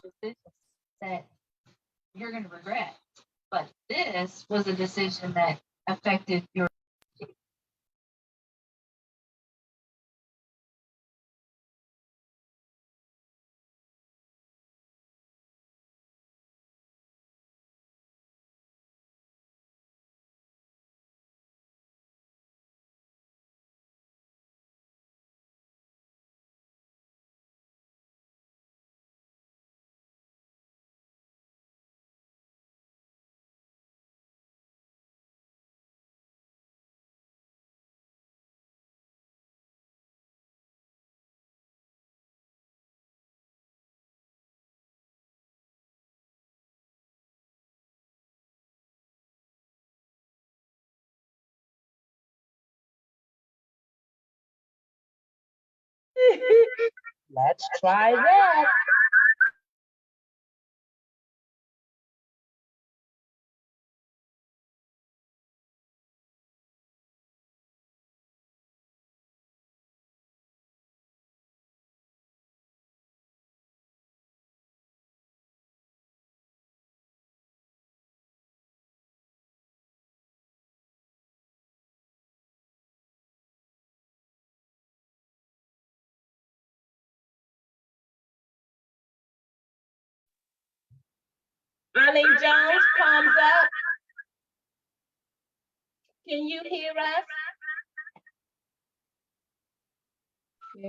decisions that you're going to regret. But this was a decision that affected your. Let's try that. Arlene Jones, palms up. Can you hear us?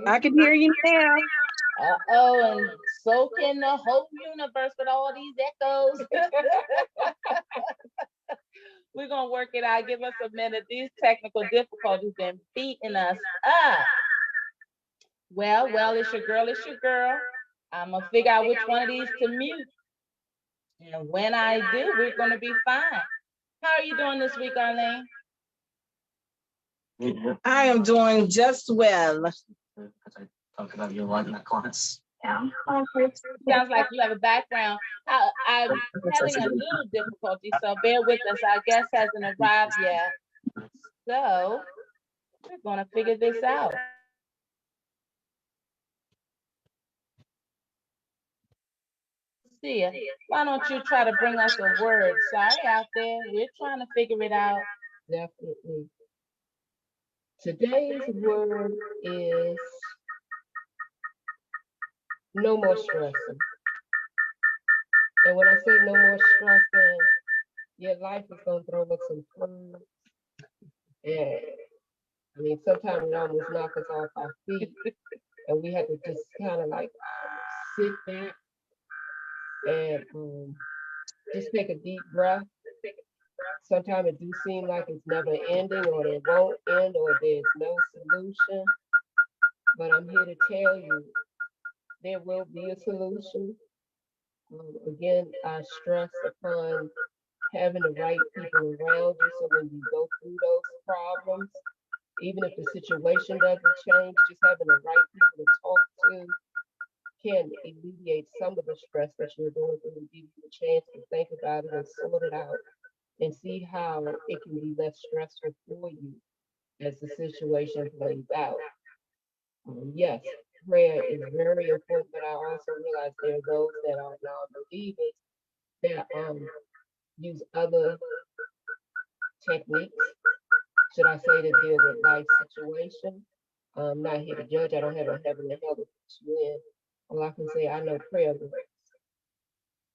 I can hear you now. Uh-oh, and so can the whole universe with all these echoes. We're going to work it out. Give us a minute. These technical difficulties been beating us up. Well, it's your girl. I'm going to figure out which one of these to mute. And when I do, we're going to be fine. How are you doing this week, Arlene? I am doing just well. Talk about your life in that class. Yeah. Sounds like you have a background. I'm having a little difficulty, so bear with us. Our guest hasn't arrived yet. So we're going to figure this out. See ya. Why don't you try to bring us a word? Sorry out there. We're trying to figure it out. Definitely. Today's word is no more stressing. And when I say no more stressing, your life is going to throw us some fun. And I mean, sometimes it almost knocks us off our feet. And we have to just kind of like sit back and just take a deep breath. Sometimes it do seem like it's never ending, or it won't end, or there's no solution. But I'm here to tell you, there will be a solution. Again, I stress upon having the right people around you, so when you go through those problems, even if the situation doesn't change, just having the right people to talk to can alleviate some of the stress that you're going through and give you a chance to think about it and sort it out and see how it can be less stressful for you as the situation plays out. Yes, prayer is very important, but I also realize there are those that are non-believers that use other techniques, should I say, to deal with life situation. I'm not here to judge. I don't have a heaven and hell to put you in. All I can say, I know prayer works.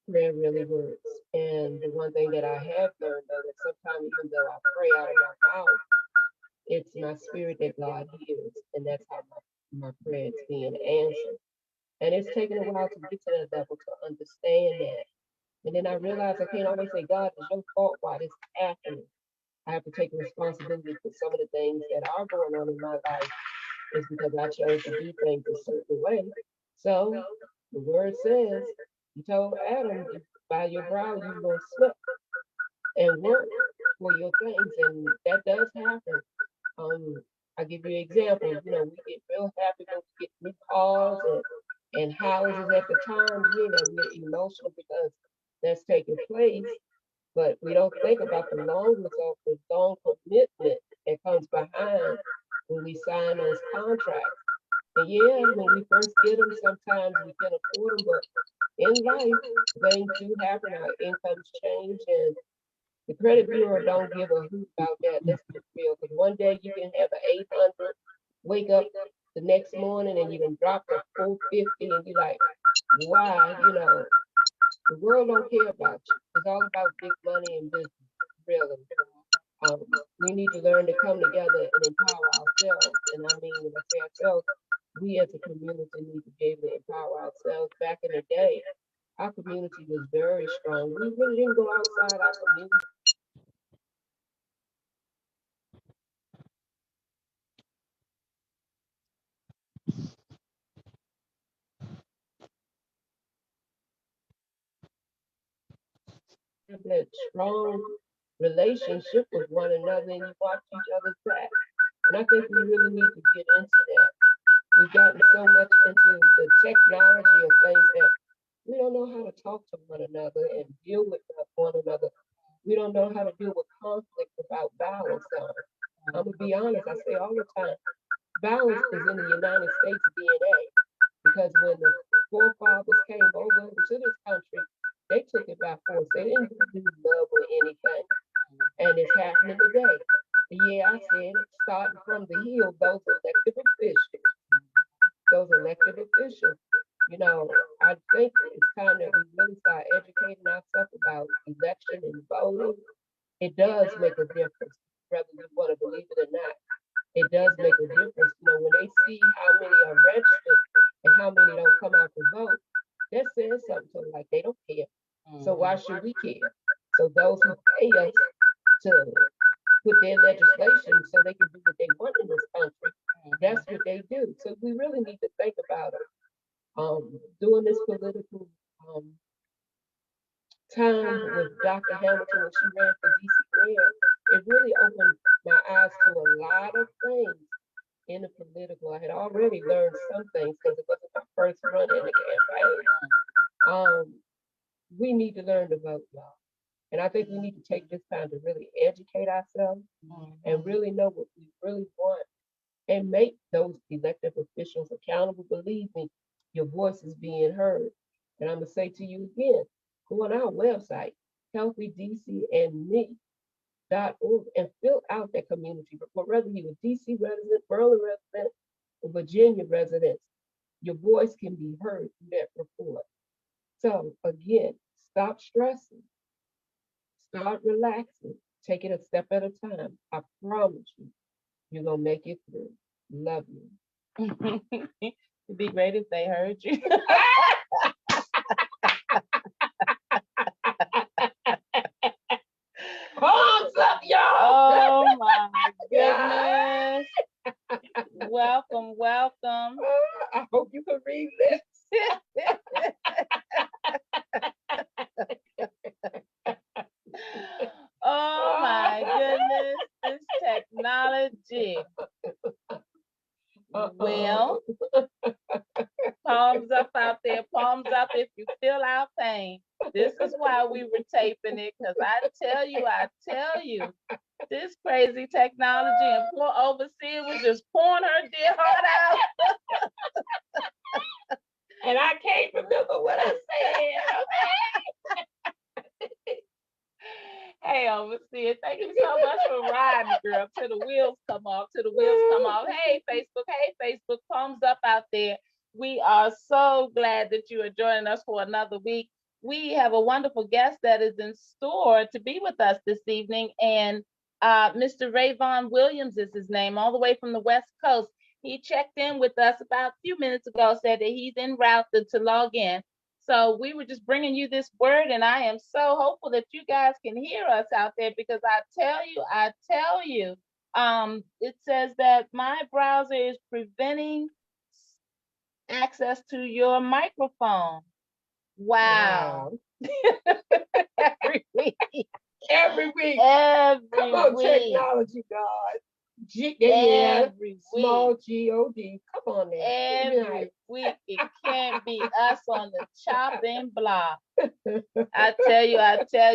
Prayer really works. And the one thing that I have learned, though, that sometimes even though I pray out of my mouth, it's my spirit that God hears, and that's how my prayer is being answered. And it's taken a while to get to that level to understand that. And then I realized I can't always say, God, it's your fault why this is happening. I have to take responsibility for some of the things that are going on in my life. It's because I chose to do things a certain way. So the word says, he told Adam, by your brow you will slip and work for your things, and that does happen. I give you an example. You know, we get real happy when we get new cars and houses at the time. You know, we're emotional because that's taking place, but we don't think about the long result, the long commitment that comes behind when we sign those contracts. And yeah, when we first get them, sometimes we can afford them, but in life, things do happen, our incomes change, and the credit bureau don't give a hoot about that. Let's be real, because one day you can have an 800, wake up the next morning and you can drop to 450, and you're like, why? The world don't care about you. It's all about big money and business, really. We need to learn to come together and empower ourselves. And I mean, when I say ourselves, we as a community need to be able to empower ourselves. Back in the day, our community was very strong. We really didn't go outside our community. Have that strong relationship with one another, and you watch each other's back. And I think we really need to get into that. We've gotten so much into the technology of things that we don't know how to talk to one another and deal with one another. We don't know how to deal with conflict without violence. I'm gonna be honest, I say all the time, violence is in the United States DNA, because when the forefathers came over to this country, they took it by force. They didn't do love or anything, and it's happening today. Yeah, I said it, starting from the hill, those elected officials, I think it's time that we really start educating ourselves about election and voting. It does make a difference, whether you want to believe it or not. It does make a difference. When they see how many are registered and how many don't come out to vote, that says something to them, like they don't care. So why should we care? So those who pay us to put their legislation so they can do what they want in this country, that's what they do. So we really need to think about it. Doing this political time with Dr. Hamilton when she ran for DC mayor, it really opened my eyes to a lot of things in the political. I had already learned some things because it wasn't my first run in the campaign. We need to learn to vote, y'all. And I think we need to take this time to really educate ourselves and really know what we really want and make those elected officials accountable. Believe me, your voice is being heard. And I'm going to say to you again, go on our website, healthydcandme.org, and fill out that community report. Whether you're a DC resident, Maryland resident, or Virginia resident, your voice can be heard through that report. So again, stop stressing, start relaxing, take it a step at a time. I promise you, you're going to make it through. Love you. It'd be great if they heard you. Palms up, y'all. Oh my goodness. Welcome, welcome. I hope you can read this. Oh my goodness, this technology. Well, palms up out there, palms up if you feel our pain. This is why we were taping it, because I tell you, this crazy technology, and poor overseer was just pouring her dear heart out. And I can't remember what I said. Hey, overseer, thank you so much for riding, girl, till the wheels come off, Hey, Facebook, thumbs up out there. We are so glad that you are joining us for another week. We have a wonderful guest that is in store to be with us this evening, and Mr. Rayvon Williams is his name, all the way from the West Coast. He checked in with us about a few minutes ago, said that he's en route to log in. So we were just bringing you this word, and I am so hopeful that you guys can hear us out there, because I tell you, it says that my browser is preventing access to your microphone. Wow. Every week. Every week. Come on, technology, God. Every small week. G-O-D. Come on now. Every week. It can't be us on the chopping block. I tell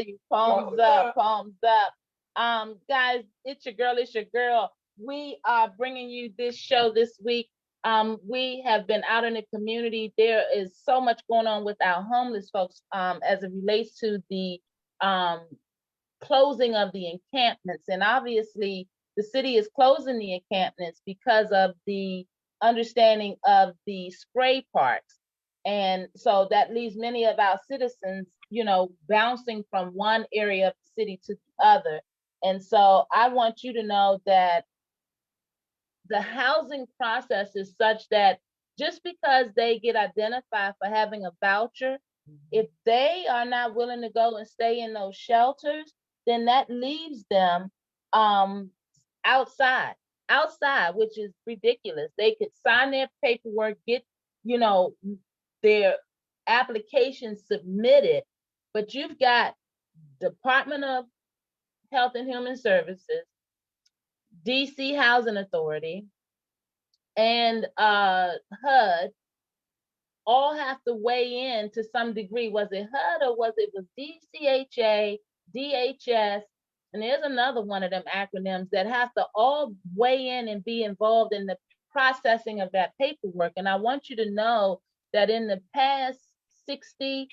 you, palms up. Guys, it's your girl. We are bringing you this show this week We have been out in the community. There is so much going on with our homeless folks as it relates to the closing of the encampments. And obviously, the city is closing the encampments because of the understanding of the spray parks. And so that leaves many of our citizens, bouncing from one area of the city to the other. And so I want you to know that the housing process is such that just because they get identified for having a voucher, if they are not willing to go and stay in those shelters, then that leaves them outside, which is ridiculous. They could sign their paperwork, get, their application submitted, but you've got Department of Health and Human Services, DC Housing Authority, and HUD all have to weigh in to some degree. Was it HUD or was DCHA, DHS, and there's another one of them acronyms that have to all weigh in and be involved in the processing of that paperwork. And I want you to know that in the past 60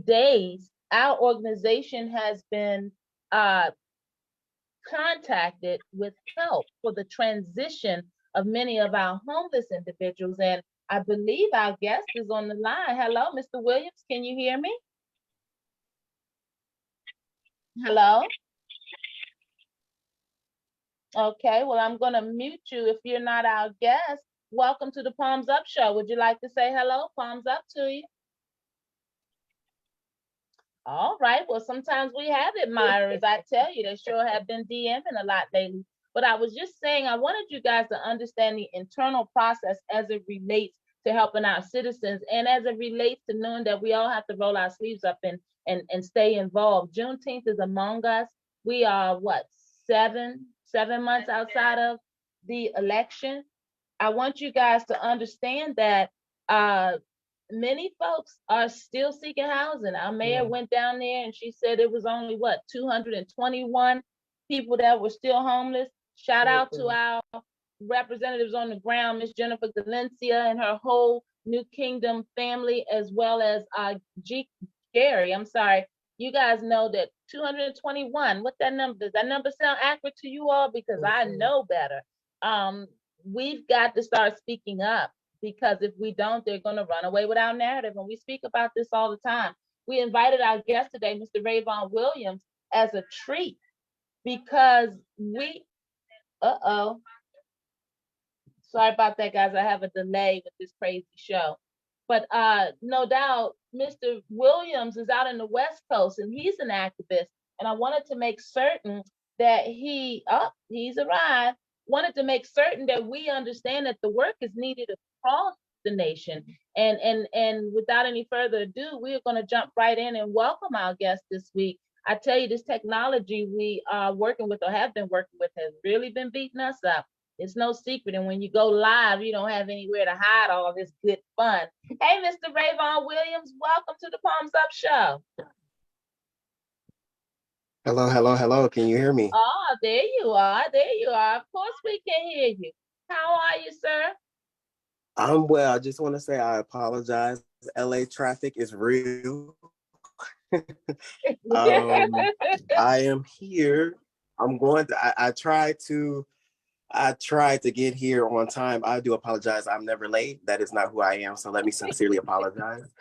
days, our organization has been contacted with help for the transition of many of our homeless individuals. And I believe our guest is on the line. Hello, Mr. Williams, can you hear me? Hello? Okay, well, I'm gonna mute you if you're not our guest. Welcome to the Palms Up Show. Would you like to say hello? Palms up to you. All right, well, sometimes we have admirers. I tell you, they sure have been DMing a lot lately. But I was just saying, I wanted you guys to understand the internal process as it relates to helping our citizens and as it relates to knowing that we all have to roll our sleeves up and stay involved. Juneteenth is among us. We are, what, seven months outside of the election. I want you guys to understand that many folks are still seeking housing. Our mayor went down there and she said it was only, what, 221 people that were still homeless. Shout out to our representatives on the ground, Miss Jennifer Galencia and her whole New Kingdom family, as well as Gary. I'm sorry. You guys know that 221, what that number, does that number sound accurate to you all? Because I know better. We've got to start speaking up, because if we don't, they're going to run away with our narrative. And we speak about this all the time. We invited our guest today, Mr. Rayvon Williams, as a treat because we, sorry about that, guys. I have a delay with this crazy show. But no doubt, Mr. Williams is out in the West Coast and he's an activist. And I wanted to make certain that he's arrived. Wanted to make certain that we understand that the work is needed across the nation. And without any further ado, we're going to jump right in and welcome our guest this week. I tell you, this technology we are working with or have been working with has really been beating us up. It's no secret. And when you go live, you don't have anywhere to hide all this good fun. Hey, Mr. Rayvon Williams, welcome to the Palms Up Show. Hello. Can you hear me? Oh, there you are. Of course we can hear you. How are you, sir? I'm well. I just want to say I apologize. LA traffic is real. I am here. I tried to get here on time. I do apologize. I'm never late. That is not who I am. So let me sincerely apologize.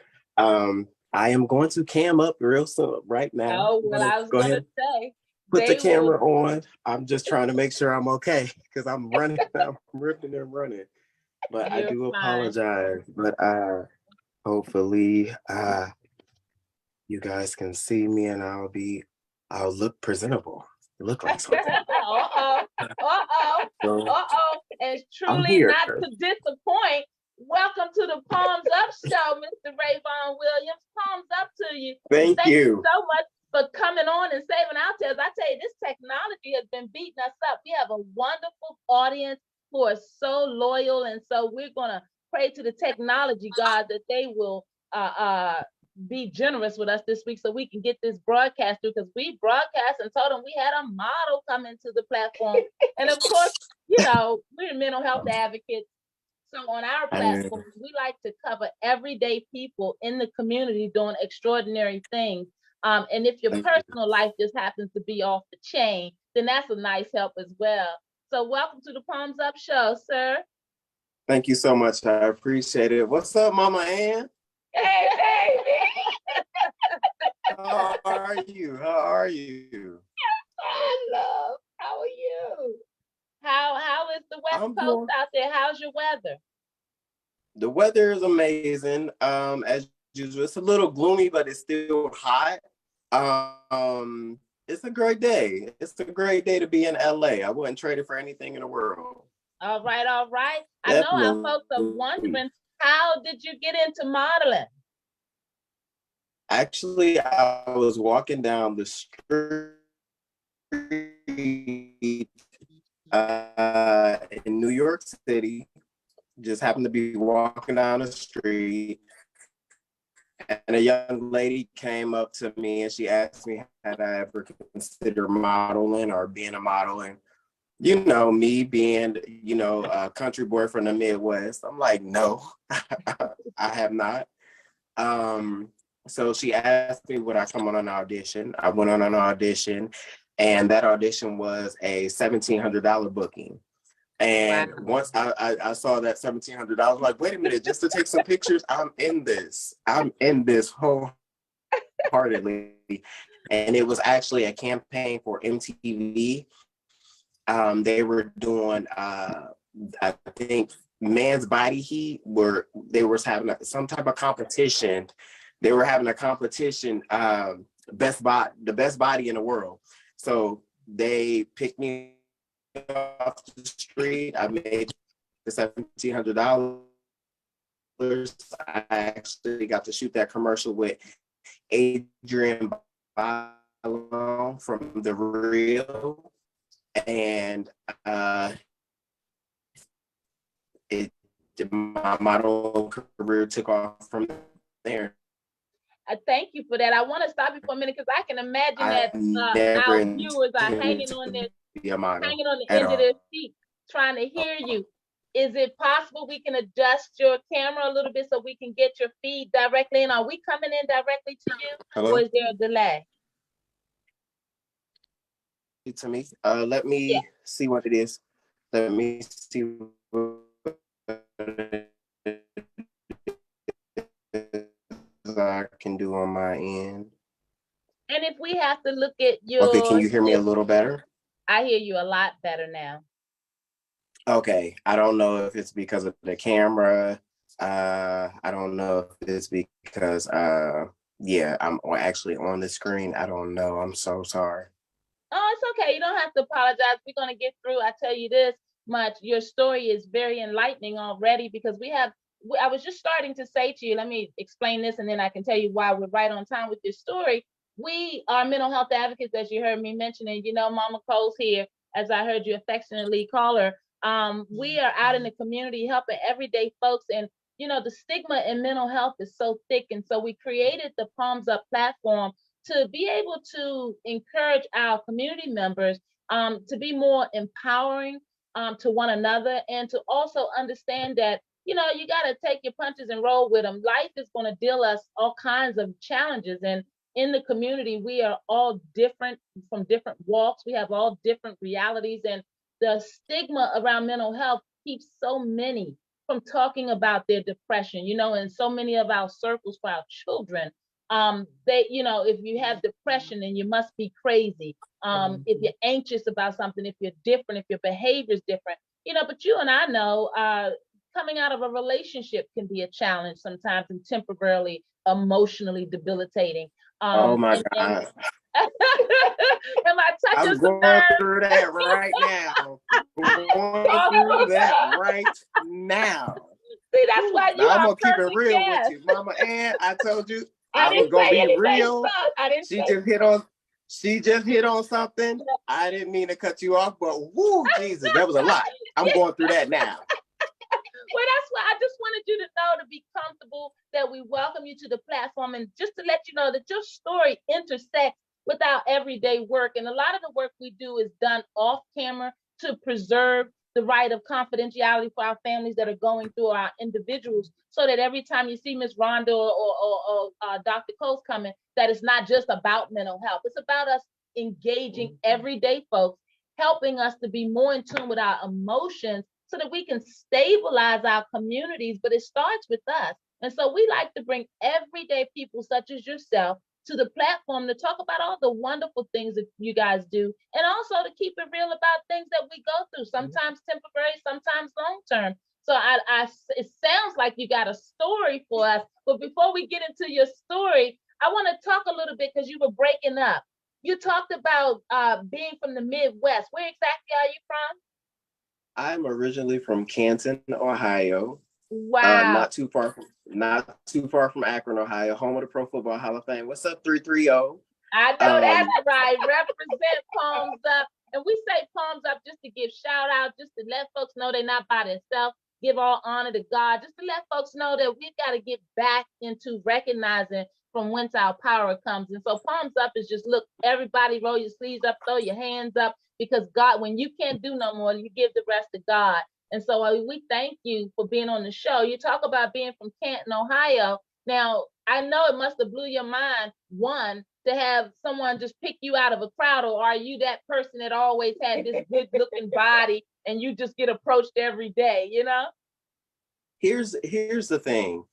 I am going to cam up real soon right now. Oh, well, I was going to say. Put the camera on. I'm just trying to make sure I'm okay because I'm running. I'm ripping and running. But I do apologize. But hopefully you guys can see me and I'll look presentable. Look like something. And truly not to disappoint, welcome to the Palms Up Show, Mr. Rayvon Williams. Palms up to you. Thank you so much for coming on and saving our tails. I tell you, this technology has been beating us up. We have a wonderful audience who are so loyal, and so we're going to pray to the technology God that they will be generous with us this week so we can get this broadcast through, because we broadcast and told them we had a model come into the platform. And of course, we're mental health advocates. So on our Amen. platform, we like to cover everyday people in the community doing extraordinary things. And if your Thank you. personal life just happens to be off the chain, then that's a nice help as well. So welcome to the Palms Up Show, sir. Thank you so much. I appreciate it. What's up, Mama Ann? Hey, baby. How are you? How are you? I love. How are you? How is the West I'm Coast doing. out there? How's your weather? The weather is amazing. As usual, it's a little gloomy, but it's still hot. It's a great day. It's a great day to be in LA. I wouldn't trade it for anything in the world. All right, all right. I know our folks are wondering, how did you get into modeling? Actually, I was walking down the street in New York City. Just happened to be walking down the street, and a young lady came up to me and she asked me, had I ever considered modeling or being a model? And you know, me being, you know, a country boy from the Midwest, I'm like, no, I have not. So she asked me would I come on an audition. I went on an audition, and that audition was a $1,700 booking. And Wow. once I saw that $1,700, I'm like, wait a minute, just to take some pictures, I'm in this wholeheartedly. And it was actually a campaign for MTV. They were doing, I think, Man's Body Heat, where they were having some type of competition. They were having a competition, the best body in the world. So they picked me off the street. I made the $1,700. I actually got to shoot that commercial with Adrian Bailon from The Real, and my model career took off from there. Thank you for that. I want to stop you for a minute because I can imagine that never our viewers are hanging intended on to this, be a model hanging on the at end of all. their seat, trying to hear you. Is it possible we can adjust your camera a little bit so we can get your feed directly in? Are we coming in directly to you, Hello? or is there a delay? To me, let me see what it is. Let me see what I can do on my end. And if we have to look at your... Okay, can you hear me a little better? I hear you a lot better now. Okay, I don't know if it's because of the camera. I don't know if it's because, yeah, I'm actually on the screen. I don't know. I'm so sorry. Oh, it's okay. You don't have to apologize. We're going to get through. I tell you this much. Your story is very enlightening already because I was just starting to say to you, let me explain this and then I can tell you why we're right on time with this story. We are mental health advocates, as you heard me mentioning. You know, Mama Cole's here, as I heard you affectionately call her. We are out in the community helping everyday folks. And, you know, the stigma in mental health is so thick. And so we created the Palms Up platform to be able to encourage our community members to be more empowering to one another, and to also understand that, you know, you got to take your punches and roll with them. Life is going to deal us all kinds of challenges. And in the community, we are all different from different walks. We have all different realities. And the stigma around mental health keeps so many from talking about their depression, you know, and so many of our circles for our children. They, you know, if you have depression, then you must be crazy. If you're anxious about something, if you're different, if your behavior is different, you know, but you and I know coming out of a relationship can be a challenge sometimes and temporarily emotionally debilitating. Oh my God. Am I touching I'm some going nerves? through that right now. Going through that right now. See, that's why you I'm are gonna keep it perfect real guest. with you, Mama Ann. I told you I I was didn't gonna say be anything, real. son. I didn't She say just hit on something. I didn't mean to cut you off, but whoo, Jesus, that was a lot. I'm going through that now. Well, that's why I just wanted you to know, to be comfortable, that we welcome you to the platform, and just to let you know that your story intersects with our everyday work. And a lot of the work we do is done off camera to preserve the right of confidentiality for our families that are going through, our individuals, so that every time you see Miss Rhonda or Dr. Coase coming, that it's not just about mental health. It's about us engaging everyday folks, helping us to be more in tune with our emotions so that we can stabilize our communities. But it starts with us. And so we like to bring everyday people such as yourself to the platform to talk about all the wonderful things that you guys do, and also to keep it real about things that we go through, sometimes temporary, sometimes long term. So it sounds like you got a story for us. But before we get into your story, I want to talk a little bit, because you were breaking up. You talked about being from the Midwest. Where exactly are you from? I'm originally from Canton, Ohio. Wow. Not too far from Akron, Ohio, home of the Pro Football Hall of Fame. What's up, 330? I know that's right. Represent Palms Up. And we say Palms Up just to give shout out, just to let folks know they're not by themselves. Give all honor to God, just to let folks know that we've got to get back into recognizing from whence our power comes. And so Palms Up is just, look, everybody roll your sleeves up, throw your hands up, because God, when you can't do no more, you give the rest to God. And so we thank you for being on the show. You talk about being from Canton, Ohio. Now, I know it must have blew your mind, one, to have someone just pick you out of a crowd, or are you that person that always had this good looking body and you just get approached every day, you know? Here's the thing.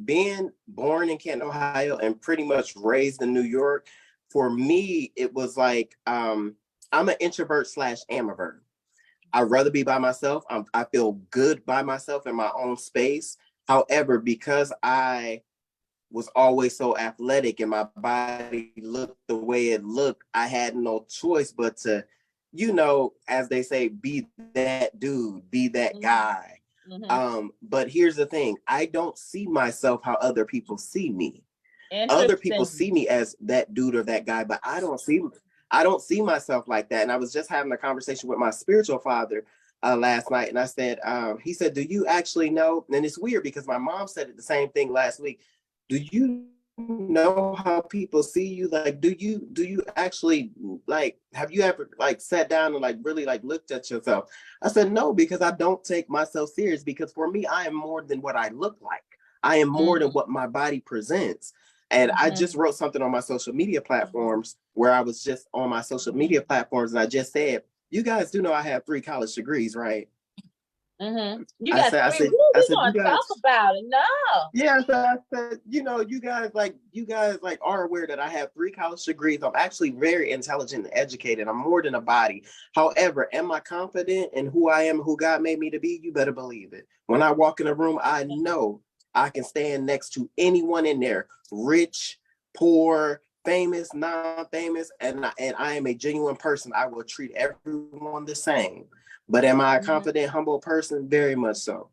Being born in Canton, Ohio, and pretty much raised in New York, for me, it was like, I'm an introvert / ambivert. I'd rather be by myself. I feel good by myself in my own space. However, because I was always so athletic and my body looked the way it looked, I had no choice but to, as they say, be that dude, be that guy. Mm-hmm. But here's the thing. I don't see myself how other people see me. Other people see me as that dude or that guy, but I don't see myself like that. And I was just having a conversation with my spiritual father last night. And I said, he said, do you actually know? And it's weird because my mom said it the same thing last week. Do you know how people see you? Like, do you actually, like, have you ever like sat down and like really like looked at yourself? I said, no, because I don't take myself serious, because for me, I am more than what I look like. I am more than what my body presents. And I just wrote something on my social media platforms where I was just on my social media platforms. And I just said, you guys do know I have 3 college degrees, right? Mm-hmm. You got I said, talk about it. No. Yeah, I said, you guys are aware that I have 3 college degrees. I'm actually very intelligent and educated. I'm more than a body. However, am I confident in who I am, who God made me to be? You better believe it. When I walk in a room, I know I can stand next to anyone in there, rich, poor, famous, non-famous, and I am a genuine person. I will treat everyone the same. But am I a confident, humble person? Very much so.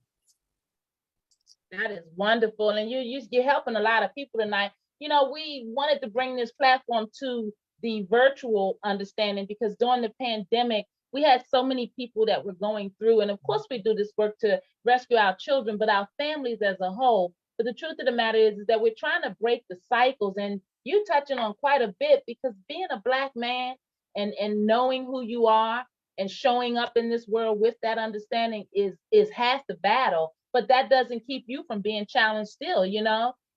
That is wonderful. And you're helping a lot of people tonight. We wanted to bring this platform to the virtual understanding, because during the pandemic, we had so many people that were going through. And of course, we do this work to rescue our children, but our families as a whole. But the truth of the matter is that we're trying to break the cycles. And you touching on quite a bit, because being a Black man and knowing who you are and showing up in this world with that understanding is half the battle. But that doesn't keep you from being challenged still,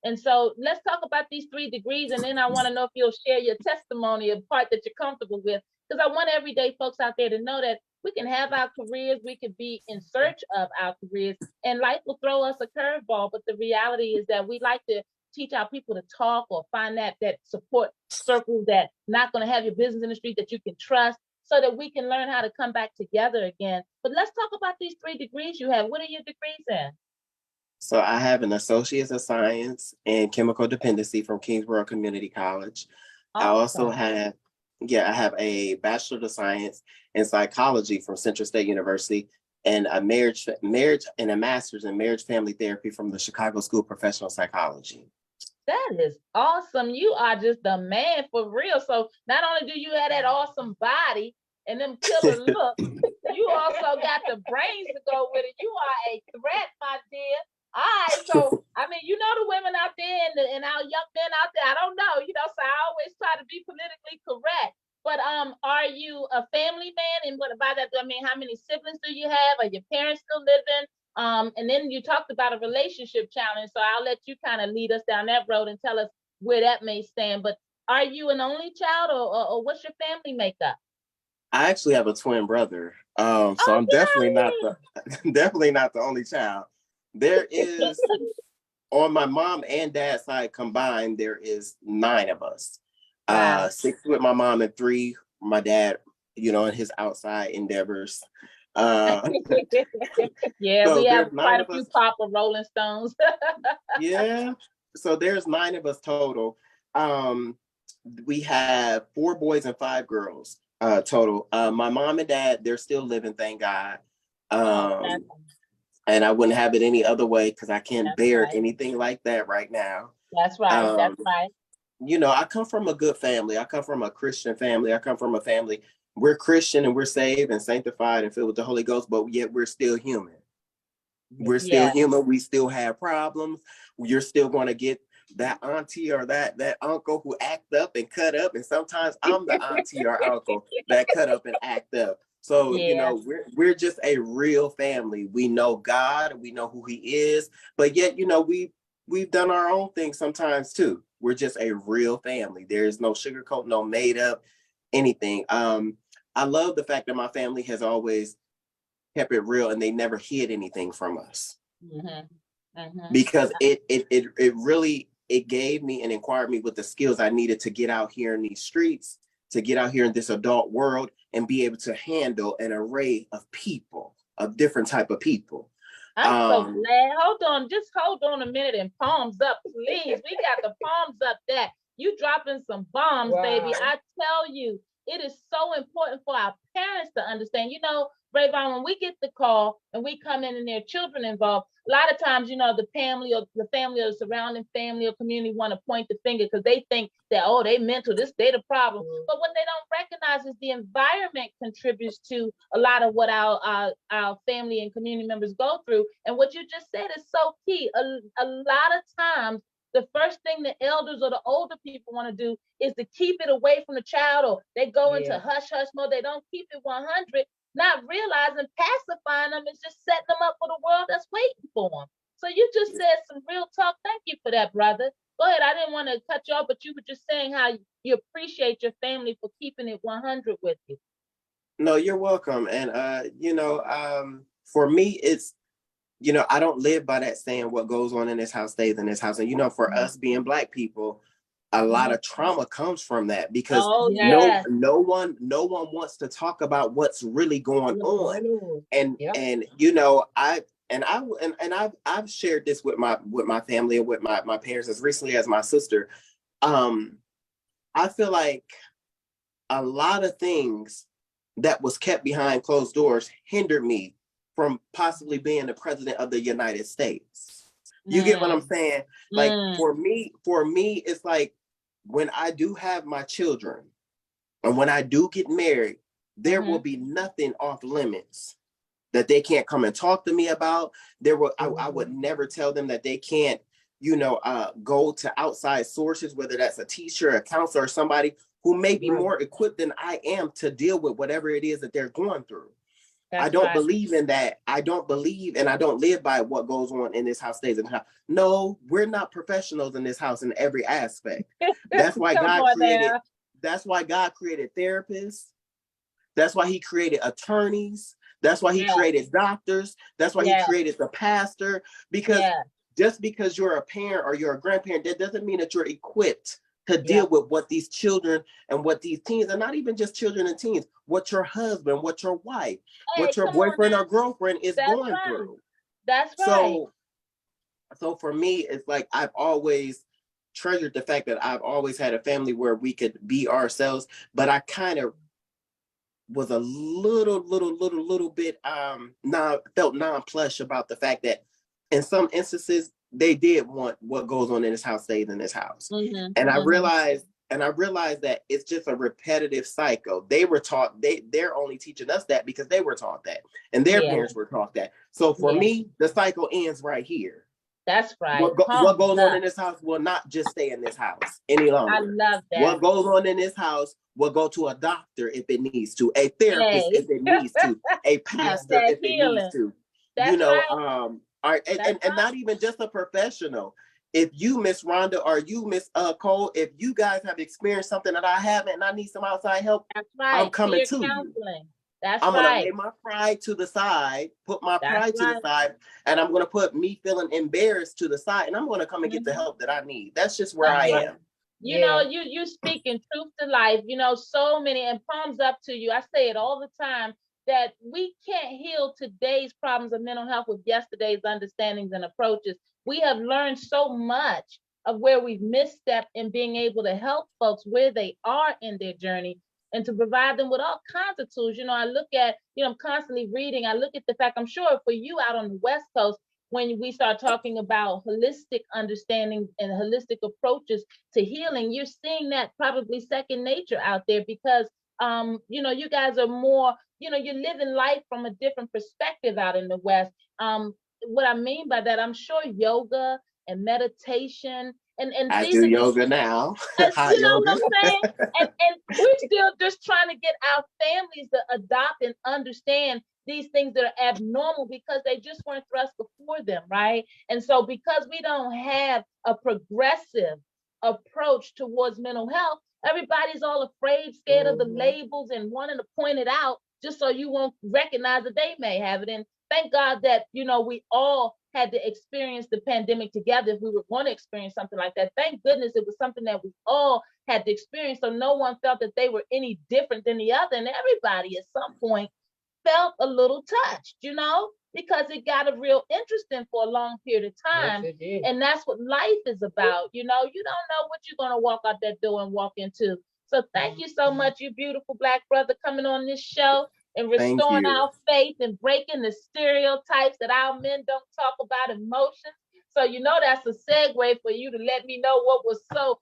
And so let's talk about these 3 degrees. And then I want to know if you'll share your testimony, a part that you're comfortable with. Because I want everyday folks out there to know that we can have our careers, we could be in search of our careers, and life will throw us a curveball. But the reality is that we like to teach our people to talk, or find that support circle that not going to have your business in the street, that you can trust, so that we can learn how to come back together again. But let's talk about these 3 degrees you have. What are your degrees in? So I have an Associate's of Science in Chemical Dependency from Kingsborough Community College. Awesome. I also have, I have a Bachelor of Science in Psychology from Central State University, and a marriage and a Master's in Marriage Family Therapy from the Chicago School of Professional Psychology. That is awesome. You are just the man for real. So not only do you have that awesome body and them killer look, you also got the brains to go with it. You are a threat, my dear. All right. So, the women out there and our young men out there, I don't know, so I always try to be politically correct. But are you a family man? And what by that? I mean, how many siblings do you have? Are your parents still living? And then you talked about a relationship challenge, so I'll let you kind of lead us down that road and tell us where that may stand. But are you an only child, or what's your family makeup? I actually have a twin brother. So Oh, I'm definitely not the definitely not the only child. There is on my mom and dad's side combined, there is 9 of us. Wow. 6 with my mom and 3 my dad, you know, in his outside endeavors. Yeah, So we have there's 9 quite a of few us. Papa Rolling Stones. Yeah. So there's 9 of us total. We have 4 boys and 5 girls total. My mom and dad, they're still living, thank God. And I wouldn't have it any other way because I can't bear anything like that right now. That's right. That's right. You know, I come from a good family. I come from a Christian family. I come from a family. We're Christian and we're saved and sanctified and filled with the Holy Ghost, but yet we're still human. We're still human. We still have problems. You're still going to get that auntie or that uncle who act up and cut up. And sometimes I'm the auntie or uncle that cut up and act up. So, you know, we're just a real family. We know God, we know who he is, but yet, you know, we've done our own thing sometimes too. We're just a real family. There's no sugarcoat, no made up, anything. I love the fact that my family has always kept it real and they never hid anything from us. Because it really gave me and inquired me with the skills I needed to get out here in these streets, to get out here in this adult world and be able to handle an array of people, of different type of people. I'm so glad. Just hold on a minute and palms up, please. We got the palms up that you dropping some bombs, baby. I tell you, it is so important for our parents to understand. You know, Rayvon, when we get the call and we come in and there are children involved, a lot of times, you know, the family or the surrounding family or community want to point the finger because they think that, oh, they mental, they the problem. But what they don't recognize is the environment contributes to a lot of what our family and community members go through. And what you just said is so key. A lot of times, the first thing the elders or the older people want to do is to keep it away from the child, or they go into hush hush mode. They don't keep it 100. Not realizing pacifying them is just setting them up for the world that's waiting for them. So you just said some real talk. Thank you for that, brother. Go ahead. I didn't want to cut you off, but you were just saying how you appreciate your family for keeping it 100 with you. No, you're welcome. And, you know, for me, it's, you know, I don't live by that saying what goes on in this house stays in this house. And, you know, for us being Black people, a lot of trauma comes from that because no one wants to talk about what's really going on. And you know, I've shared this with my family and with my parents as recently as my sister. I feel like a lot of things that was kept behind closed doors hindered me from possibly being the president of the United States. You get what I'm saying? Like for me, it's like, when I do have my children and when I do get married, there will be nothing off limits that they can't come and talk to me about. I would never tell them that they can't, you know, go to outside sources, whether that's a teacher, a counselor, or somebody who may be more equipped than I am to deal with whatever it is that they're going through. I don't believe in that. I don't believe and I don't live by what goes on in this house stays in the house. No, we're not professionals in this house in every aspect. That's why that's why God created therapists. That's why he created attorneys. That's why he created doctors. That's why he created the pastor. Because just because you're a parent or you're a grandparent, that doesn't mean that you're equipped to deal with what these children and what these teens, and not even just children and teens, what your husband, what your wife, what your boyfriend or girlfriend is going through. That's right. So for me, it's like I've always treasured the fact that I've always had a family where we could be ourselves, but I kind of was a little bit felt non-plush about the fact that in some instances they did want what goes on in this house stays in this house. And I realized that it's just a repetitive cycle. They were taught, they're only teaching us that because they were taught that and their parents were taught that. So for me, the cycle ends right here. That's right. What goes on in this house will not just stay in this house any longer. I love that. What goes on in this house will go to a doctor if it needs to, a therapist Hey. if it needs to, a pastor that if it healing. needs to. That's You know, right. all right, and That's not even just a professional. If you, Miss Rhonda, or you, Miss Cole, if you guys have experienced something that I haven't and I need some outside help, That's right. I'm coming Peer to you. counseling. That's I'm gonna right. lay my pride to the side, put my That's pride to the right. side, and I'm gonna put me feeling embarrassed to the side, and I'm gonna come and get the Mhm. help that I need. That's just where That's I right. am. You Yeah. know, you speaking truth to life, you know, so many, and palms up to you. I say it all the time that we can't heal today's problems of mental health with yesterday's understandings and approaches. We have learned so much of where we've misstepped in being able to help folks where they are in their journey and to provide them with all kinds of tools. You know, I look at, you know, I'm constantly reading. I look at the fact, I'm sure for you out on the West Coast, when we start talking about holistic understanding and holistic approaches to healing, you're seeing that probably second nature out there because you know, you guys are more, you know, you're living life from a different perspective out in the West. What I mean by that, I'm sure yoga and meditation and I these do are yoga now, hot you know yoga. what I'm saying? And we're still just trying to get our families to adopt and understand these things that are abnormal because they just weren't thrust before them, right? And so because we don't have a progressive approach towards mental health, everybody's all afraid, scared of the Mhm. labels and wanting to point it out just so you won't recognize that they may have it. And thank God that, you know, we all had to experience the pandemic together if we were going to experience something like that. Thank goodness it was something that we all had to experience, so no one felt that they were any different than the other. And everybody at some point felt a little touched, you know, because it got a real interesting for a long period of time. Yes, it did. And that's what life is about. You know, you don't know what you're going to walk out that door and walk into. So thank you so much, you beautiful Black brother, coming on this show and Thank restoring you. our faith and breaking the stereotypes that our men don't talk about emotions. So you know that's a segue for you to let me know what was I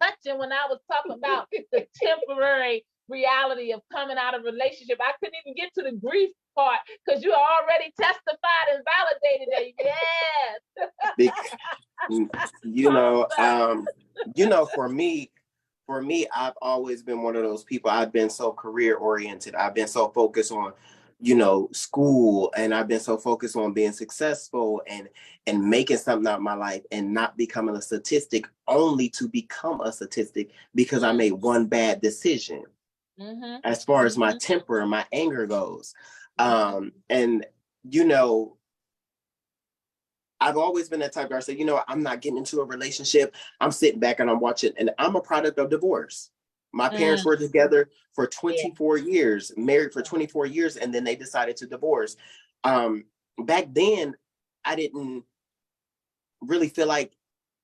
touching when I was talking about the temporary reality of coming out of a relationship. I couldn't even get to the grief part because you already testified and validated it. Yes. You know, for me, I've always been one of those people. I've been so career oriented. I've been so focused on, you know, school, and I've been so focused on being successful and making something out of my life and not becoming a statistic only to become a statistic because I made one bad decision. Mm-hmm. As far as my temper and my anger goes. And, you know, I've always been that type of guy. I say, you know, I'm not getting into a relationship. I'm sitting back and I'm watching, and I'm a product of divorce. My parents were together for 24 years, married for 24 years, and then they decided to divorce. Back then, I didn't really feel like,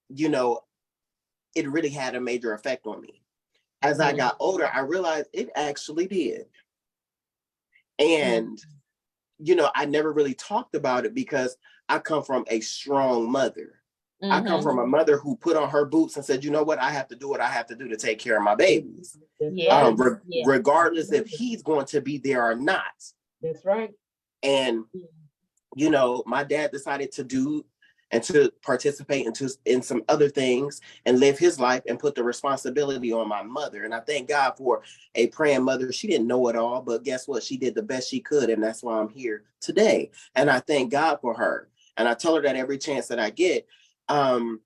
you know, it really had a major effect on me. As I got older, I realized it actually did. And, you know, I never really talked about it because I come from a strong mother. I come from a mother who put on her boots and said, you know what, I have to do what I have to do to take care of my babies. Regardless if he's going to be there or not. That's right. And, you know, my dad decided to do and to participate in some other things and live his life and put the responsibility on my mother. And I thank God for a praying mother. She didn't know it all, but guess what? She did the best she could. And that's why I'm here today. And I thank God for her. And I tell her that every chance that I get. But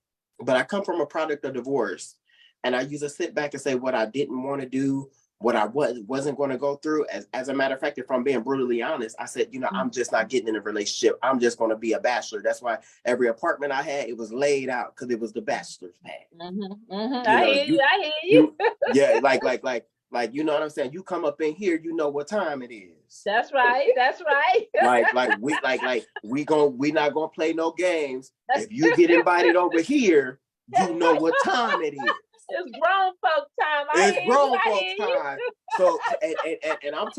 I come from a product of divorce. And I used to sit back and say what I didn't want to do, what I wasn't going to go through. As a matter of fact, if I'm being brutally honest, I said, you know, I'm just not getting in a relationship. I'm just going to be a bachelor. That's why every apartment I had, it was laid out because it was the bachelor's pad. I hear you. Yeah, like, you know what I'm saying? You come up in here, you know what time it is. That's right. We not gonna play no games. If you get invited over here, you know what time it is. It's grown folk time. It's grown folks time. So and I'm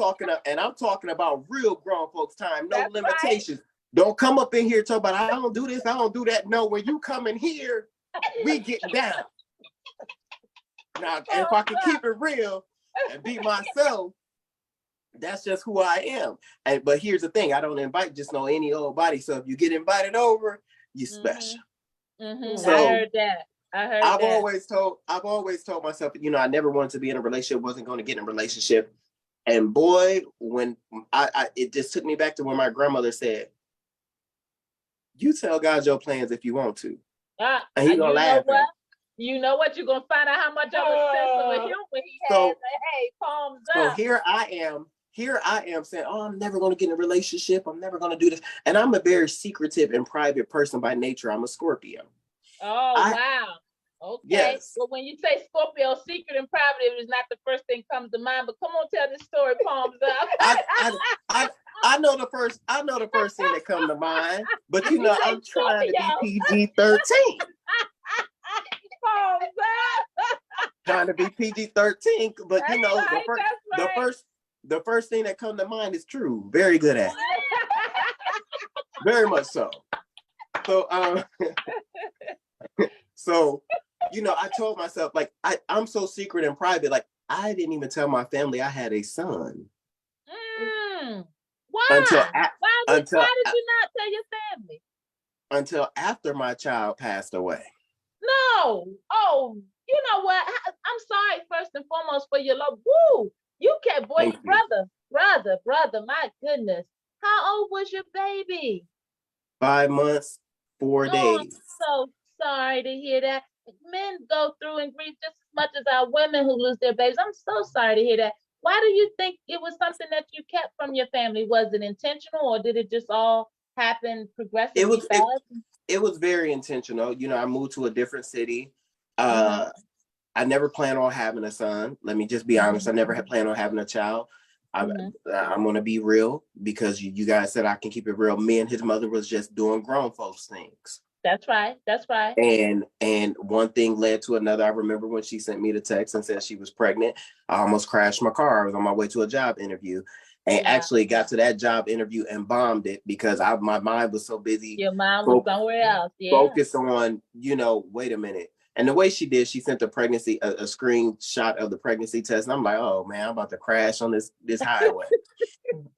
talking about real grown folks time. No limitations. Right. Don't come up in here talk about I don't do this, I don't do that. No, when you come in here, we get down. Now, if I can keep it real and be myself, that's just who I am. But here's the thing: I don't invite just any old body. So if you get invited over, you special. So, I heard that. I heard I've that. always told myself, you know, I never wanted to be in a relationship, wasn't going to get in a relationship. And boy, when it just took me back to when my grandmother said, you tell God your plans if you want to. And he's gonna you know laugh what? at You know what? You're gonna find out how much of a sense of a humor he has. So- Like, hey, palms So up. here I am saying, oh, I'm never going to get in a relationship. I'm never going to do this. And I'm a very secretive and private person by nature. I'm a Scorpio. Oh, wow. Okay. Yes. Well, when you say Scorpio, secret and private, it is not the first thing comes to mind. But come on, tell this story, palms up. I know the first thing that come to mind, but you know, I'm trying to Scorpio. be PG-13. Palms up. Trying to be PG-13, but you know, That's right. the first thing that come to mind is true. Very good at it. Very much so. So so you know, I told myself, like, I'm so secret and private, like I didn't even tell my family I had a son. Why? Why did you not tell your family? Until after my child passed away. No. Oh, you know what? I'm sorry first and foremost for your love. Woo! You kept boy, Thank you. brother. My goodness, how old was your baby? 5 months, 4 Oh, days. I'm so sorry to hear that. Men go through and grieve just as much as our women who lose their babies. I'm so sorry to hear that. Why do you think it was something that you kept from your family? Was it intentional, or did it just all happen progressively fast? It was very intentional. You know, I moved to a different city. Mhm. I never planned on having a son. Let me just be honest. I never had planned on having a child. I'm going to be real, because you guys said I can keep it real. Me and his mother was just doing grown folks things. That's right. And one thing led to another. I remember when she sent me the text and said she was pregnant, I almost crashed my car. I was on my way to a job interview, and actually got to that job interview and bombed it because my mind was so busy. Your mind was somewhere else. Yeah. Focused on, you know, wait a minute. And the way she did, she sent a screenshot of the pregnancy test. And I'm like, oh man, I'm about to crash on this highway.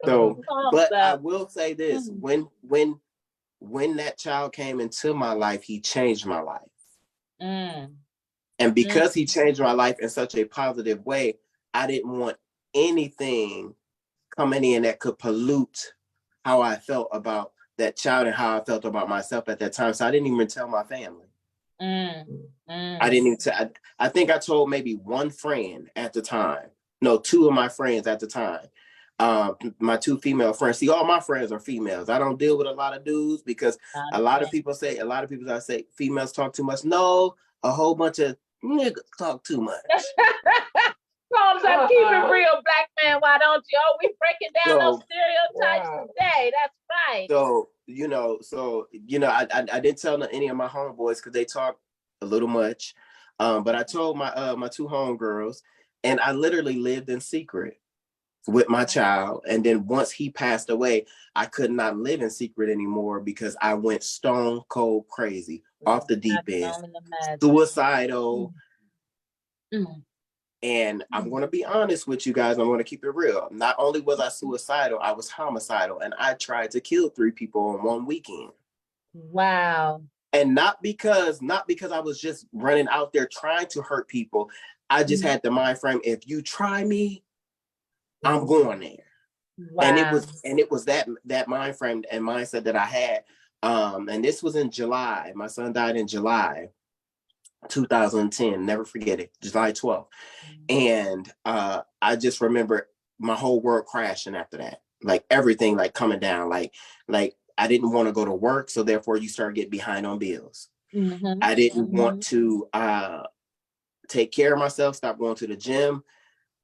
So, but I will say this, when that child came into my life, he changed my life. And because he changed my life in such a positive way, I didn't want anything coming in that could pollute how I felt about that child and how I felt about myself at that time. So I didn't even tell my family. I didn't even tell. I think I told maybe one friend at the time. No, two of my friends at the time. My two female friends. See, all my friends are females. I don't deal with a lot of dudes because a lot of people say females talk too much. No, a whole bunch of niggas talk too much. Palms up, keep it real, black man. Why don't you? Oh, we breaking down those stereotypes today. That's right. So I didn't tell any of my homeboys because they talk a little much. But I told my two homegirls, and I literally lived in secret with my child. And then once he passed away, I could not live in secret anymore because I went stone cold crazy, off the deep end, suicidal. And I'm going to be honest with you guys. I'm going to keep it real. Not only was I suicidal, I was homicidal. And I tried to kill 3 people on one weekend. Wow. And not because I was just running out there trying to hurt people. I just had the mind frame, if you try me, I'm going there. Wow. And it was that mind frame and mindset that I had. And this was in July. My son died in July 2010. Never forget it. July 12th. And I just remember my whole world crashing after that. Like everything like coming down. Like I didn't want to go to work, so therefore you start getting behind on bills. I didn't want to take care of myself, stop going to the gym.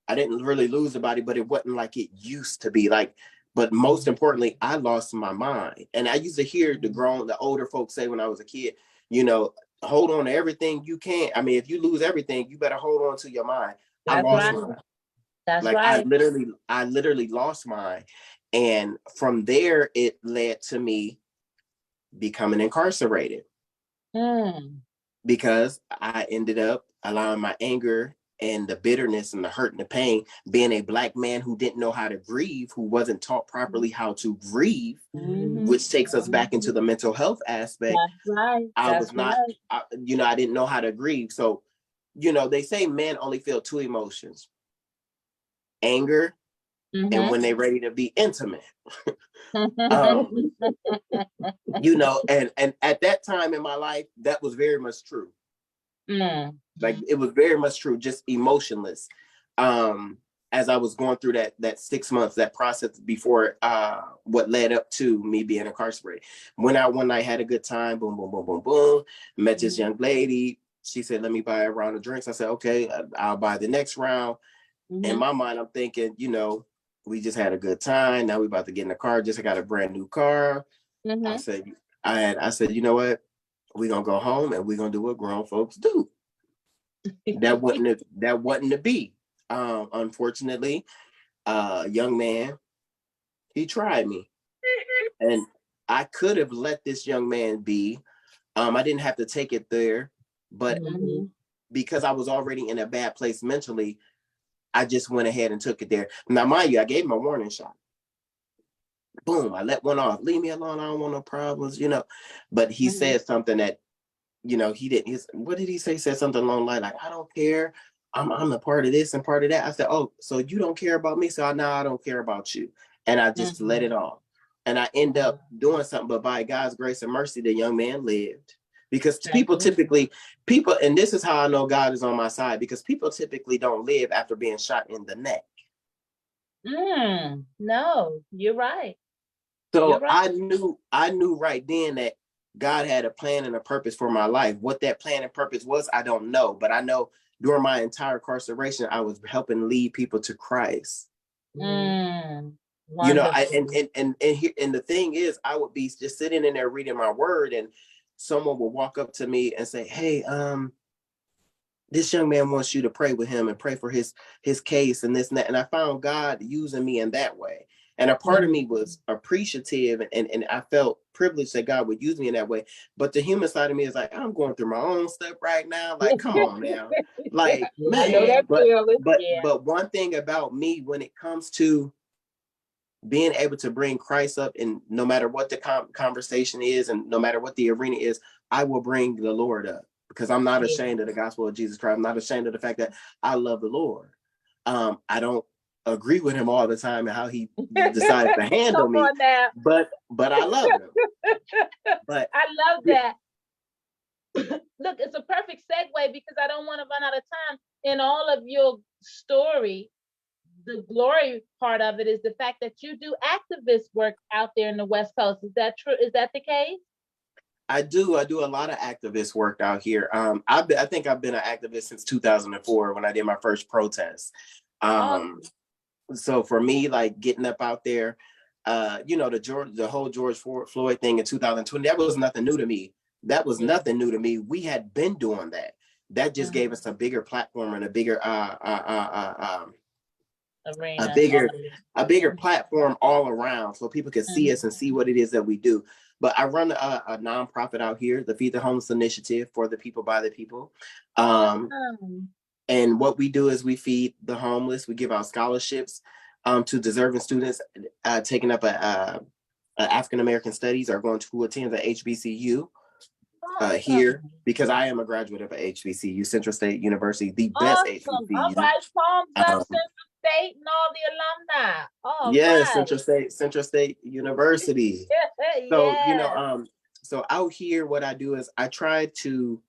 I didn't really lose the body, but it wasn't like it used to be. Like, but most importantly, I lost my mind. And I used to hear the older folks say when I was a kid, you know, hold on to everything you can. I mean, if you lose everything, you better hold on to your mind. I lost mine. That's like right. I literally lost mine. And from there, it led to me becoming incarcerated because I ended up allowing my anger and the bitterness and the hurt and the pain, being a Black man who didn't know how to grieve, who wasn't taught properly how to grieve, Mhm. which takes us back into the mental health aspect. That's right. I That's was not, right. I didn't know how to grieve. So, they say men only feel two emotions: anger and Mhm. when they're ready to be intimate. And at that time in my life, that was very much true. Mm. Like, it was very much true, just emotionless. As I was going through that 6 months, that process before what led up to me being incarcerated. Went out one night, had a good time, boom, boom, boom, boom, boom. Met this young lady. She said, let me buy a round of drinks. I said, okay, I'll buy the next round. In my mind, I'm thinking, we just had a good time. Now we about to get in the car. Just got a brand new car. I said, you know what? We're gonna go home and we're gonna do what grown folks do. That wasn't to be. Unfortunately, young man, he tried me. And I could have let this young man be. I didn't have to take it there, but because I was already in a bad place mentally, I just went ahead and took it there. Now, mind you, I gave him a warning shot. Boom, I let one off. Leave me alone. I don't want no problems, But he said something that, he didn't. What did he say? He said something along the line like, I don't care. I'm a part of this and part of that. I said, oh, so you don't care about me? So now I don't care about you. And I just let it off. And I end up doing something, but by God's grace and mercy, the young man lived. Because people, and this is how I know God is on my side, because people typically don't live after being shot in the neck. No, you're right. So I knew right then that God had a plan and a purpose for my life. What that plan and purpose was, I don't know. But I know during my entire incarceration, I was helping lead people to Christ. And the thing is, I would be just sitting in there reading my word, and someone would walk up to me and say, hey, this young man wants you to pray with him and pray for his case and this and that. And I found God using me in that way. And a part of me was appreciative and I felt privileged that God would use me in that way. But the human side of me is like, I'm going through my own stuff right now. Like, come on now. Like, man. I know that feeling. But one thing about me, when it comes to being able to bring Christ up, and no matter what the conversation is and no matter what the arena is, I will bring the Lord up, because I'm not ashamed of the gospel of Jesus Christ. I'm not ashamed of the fact that I love the Lord. I don't agree with him all the time and how he decides to handle me, but I love him. But I love that. Look, it's a perfect segue, because I don't want to run out of time. In all of your story, the glory part of it is the fact that you do activist work out there in the West Coast. Is that true? Is that the case? I do a lot of activist work out here. I think I've been an activist since 2004 when I did my first protest. So for me, like, getting up out there, the whole George Floyd thing in 2020, that was nothing new to me. We had been doing that. That just gave us a bigger platform and a bigger a bigger platform all around, so people can see us and see what it is that we do. But I run a nonprofit out here, the Feed the Homeless Initiative, for the people by the people. And what we do is we feed the homeless. We give out scholarships to deserving students taking up a African American studies or going to attend the HBCU here, because I am a graduate of a HBCU, Central State University, the best HBCU. All right, palms up, Central State and all the alumni. Central State University. So so out here, what I do is I try to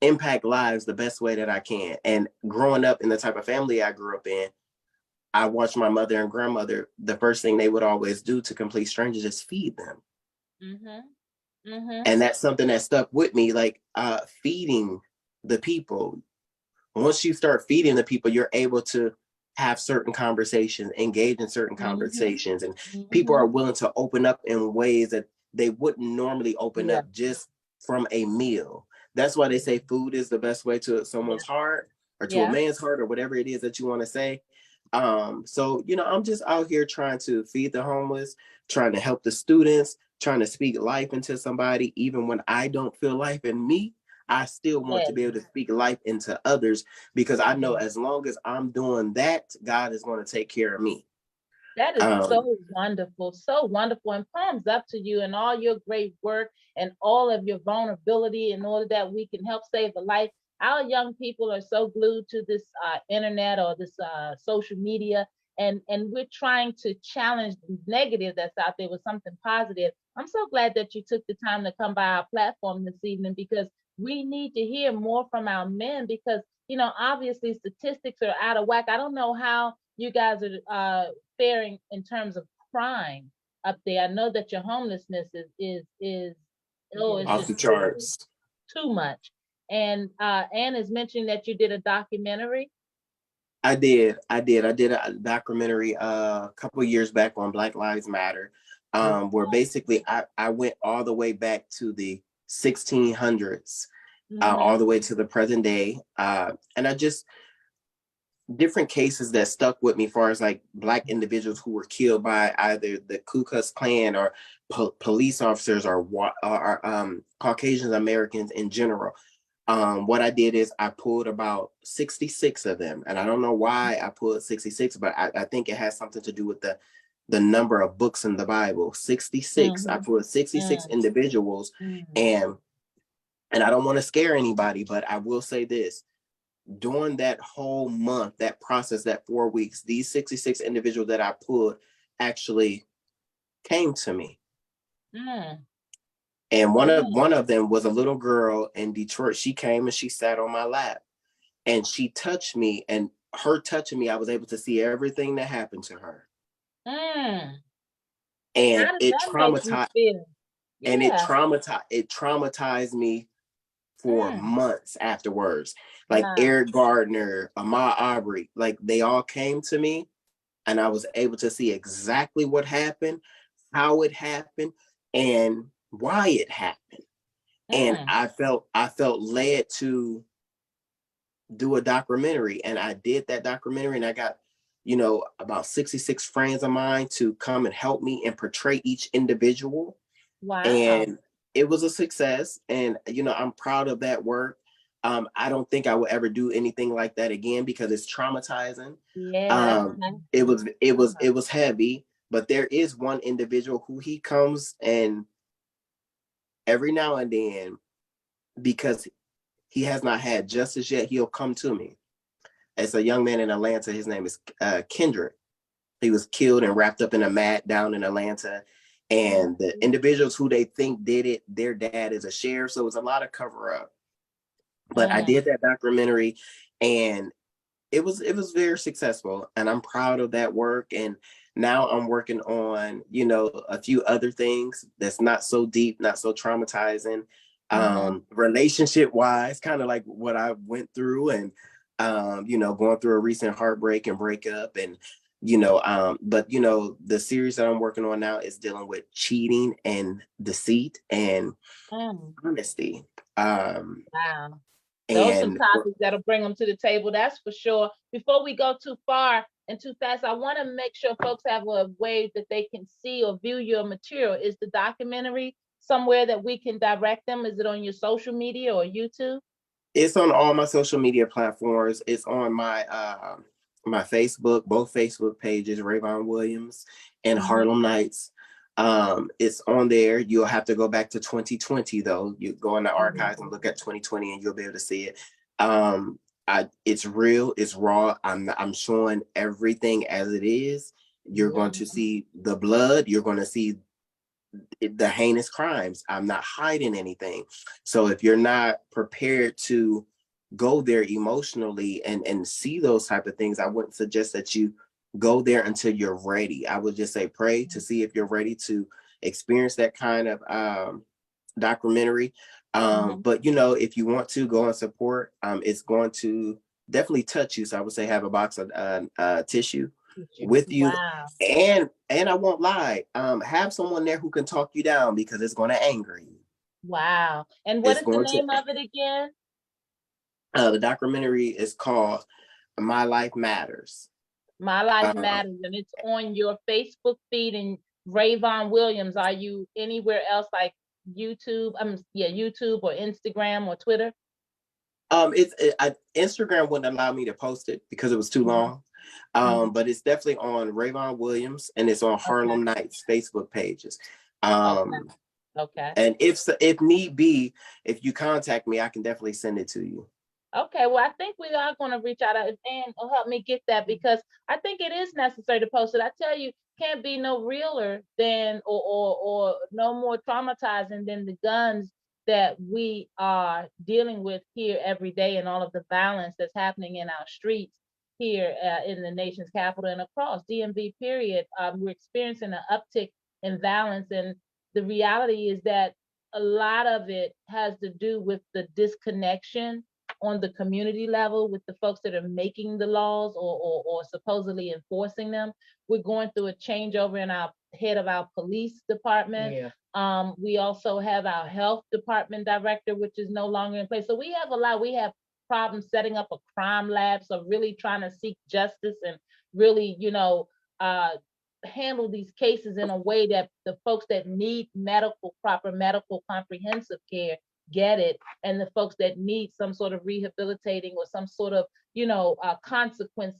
impact lives the best way that I can. And growing up in the type of family I grew up in, I watched my mother and grandmother, the first thing they would always do to complete strangers is feed them. And that's something that stuck with me, like feeding the people. Once you start feeding the people, you're able to have certain conversations, engage in certain conversations, and people are willing to open up in ways that they wouldn't normally open up just from a meal. That's why they say food is the best way to someone's heart, or to a man's heart, or whatever it is that you want to say. So, I'm just out here trying to feed the homeless, trying to help the students, trying to speak life into somebody. Even when I don't feel life in me, I still want to be able to speak life into others, because I know as long as I'm doing that, God is going to take care of me. That is so wonderful, so wonderful. And palms up to you and all your great work and all of your vulnerability in order that we can help save a life. Our young people are so glued to this internet or this social media, and we're trying to challenge the negative that's out there with something positive. I'm so glad that you took the time to come by our platform this evening, because we need to hear more from our men, because, you know, obviously statistics are out of whack. I don't know how you guys are faring in terms of crime up there. I know that your homelessness is it's off just the charts. too much. And Ann is mentioning that you did a documentary. I did a documentary a couple of years back on Black Lives Matter, where basically I went all the way back to the 1600s, all the way to the present day, and I just different cases that stuck with me, as far as like Black individuals who were killed by either the Ku Klux Klan or police officers or Caucasian Americans in general. What I did is I pulled about 66 of them, and I don't know why I pulled 66, but I think it has something to do with the number of books in the Bible. 66. I pulled 66 individuals, and I don't want to scare anybody, but I will say this. During that whole month, that process, that 4 weeks, these 66 individuals that I pulled actually came to me. And one of them was a little girl in Detroit. She came and she sat on my lap and she touched me, and her touching me, I was able to see everything that happened to her. And it traumatized it traumatized me for months afterwards. Like Eric Gardner, Ahmaud Arbery, like they all came to me, and I was able to see exactly what happened, how it happened, and why it happened. And I felt led to do a documentary, and I did that documentary, and I got, you know, about 66 friends of mine to come and help me and portray each individual. Wow. And it was a success, and you know, I'm proud of that work. I don't think I will ever do anything like that again, because it's traumatizing. It was heavy, but there is one individual who he comes, and every now and then, because he has not had justice yet, he'll come to me. It's a young man in Atlanta. His name is Kendrick. He was killed and wrapped up in a mat down in Atlanta. And the individuals who they think did it, their dad is a sheriff. So it was a lot of cover up. But I did that documentary, and it was very successful. And I'm proud of that work. And now I'm working on, you know, a few other things that's not so deep, not so traumatizing, relationship wise, kind of like what I went through, and you know, going through a recent heartbreak and breakup, and you know, but you know, the series that I'm working on now is dealing with cheating and deceit and honesty. Wow. Those are some topics that'll bring them to the table, that's for sure. Before we go too far and too fast, I want to make sure folks have a way that they can see or view your material. Is the documentary somewhere that we can direct them? Is it on your social media or YouTube? It's on all my social media platforms. It's on my my Facebook, both Facebook pages, Rayvon Williams and Harlem Nights. It's on there. You'll have to go back to 2020 though. You go in the archives and look at 2020, and you'll be able to see it. It's real, it's raw. I'm showing everything as it is. You're going to see the blood. You're going to see the heinous crimes. I'm not hiding anything. So if you're not prepared to go there emotionally and see those type of things, I wouldn't suggest that you go there until you're ready. I would just say pray to see if you're ready to experience that kind of documentary. But you know, if you want to go and support, it's going to definitely touch you. So I would say have a box of tissue with you. And I won't lie, have someone there who can talk you down, because it's going to anger you. Wow. And what is the name of it again? The documentary is called My Life Matters. My Life Matters, and it's on your Facebook feed. And Rayvon Williams, are you anywhere else, like YouTube? YouTube or Instagram or Twitter? Instagram wouldn't allow me to post it because it was too long. But it's definitely on Rayvon Williams, and it's on Harlem Nights Facebook pages. Okay. And if need be, if you contact me, I can definitely send it to you. Okay, well, I think we are going to reach out and help me get that, because I think it is necessary to post it. I tell you, can't be no realer than or no more traumatizing than the guns that we are dealing with here every day, and all of the violence that's happening in our streets here in the nation's capital and across DMV period. We're experiencing an uptick in violence, and the reality is that a lot of it has to do with the disconnection on the community level with the folks that are making the laws or supposedly enforcing them. We're going through a changeover in our head of our police department. Yeah. We also have our health department director, which is no longer in place. So we have a lot. We have problems setting up a crime lab. So really trying to seek justice and really, handle these cases in a way that the folks that need proper medical comprehensive care get it, and the folks that need some sort of rehabilitating or some sort of consequence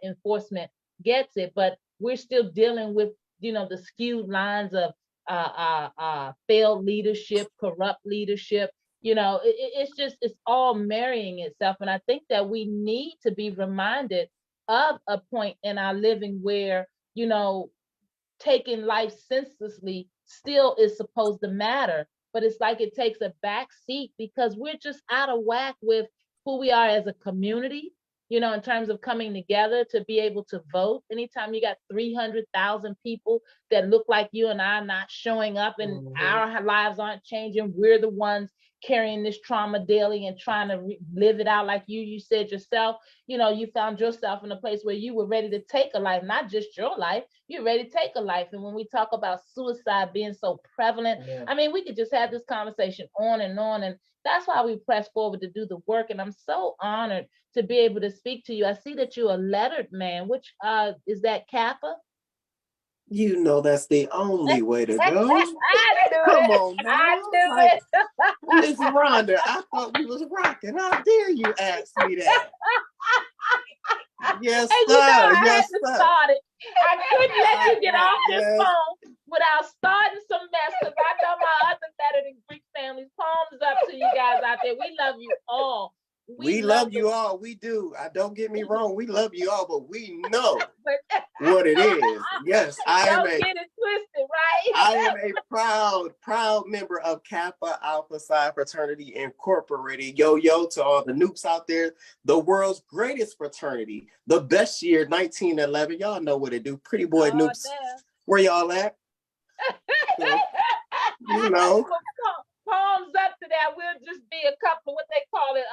enforcement gets it. But we're still dealing with the skewed lines of failed leadership, corrupt leadership. It's all marrying itself, and I think that we need to be reminded of a point in our living where taking life senselessly still is supposed to matter. But it's like it takes a back seat because we're just out of whack with who we are as a community, in terms of coming together to be able to vote. Anytime you got 300,000 people that look like you and I not showing up, and our lives aren't changing, we're the ones carrying this trauma daily and trying to live it out. Like you said yourself, you found yourself in a place where you were ready to take a life, not just your life, you're ready to take a life. And when we talk about suicide being so prevalent, I mean, we could just have this conversation on, and that's why we press forward to do the work. And I'm so honored to be able to speak to you. I see that you're a lettered man. Which is that Kappa? That's the only way to go. I knew Come it. on, now. I knew it. Miss Rhonda, I thought we was rocking. How dare you ask me that? Yes, And sir. I Yes, had to sir. start it. I couldn't let you get off this Yes. phone without starting some mess, because I know my other lettered and Greek families. Palms up to you guys out there. We love you all. We love you all. We do. Don't get me wrong. We love you all, but we know what it is. Yes, don't get it twisted, right? I am a proud member of Kappa Alpha Psi Fraternity Incorporated. Yo to all the noobs out there, the world's greatest fraternity, the best year, 1911. Y'all know what it do. Pretty boy noobs. Damn. Where y'all at? Palms up to that. We'll just be a couple, what they call it,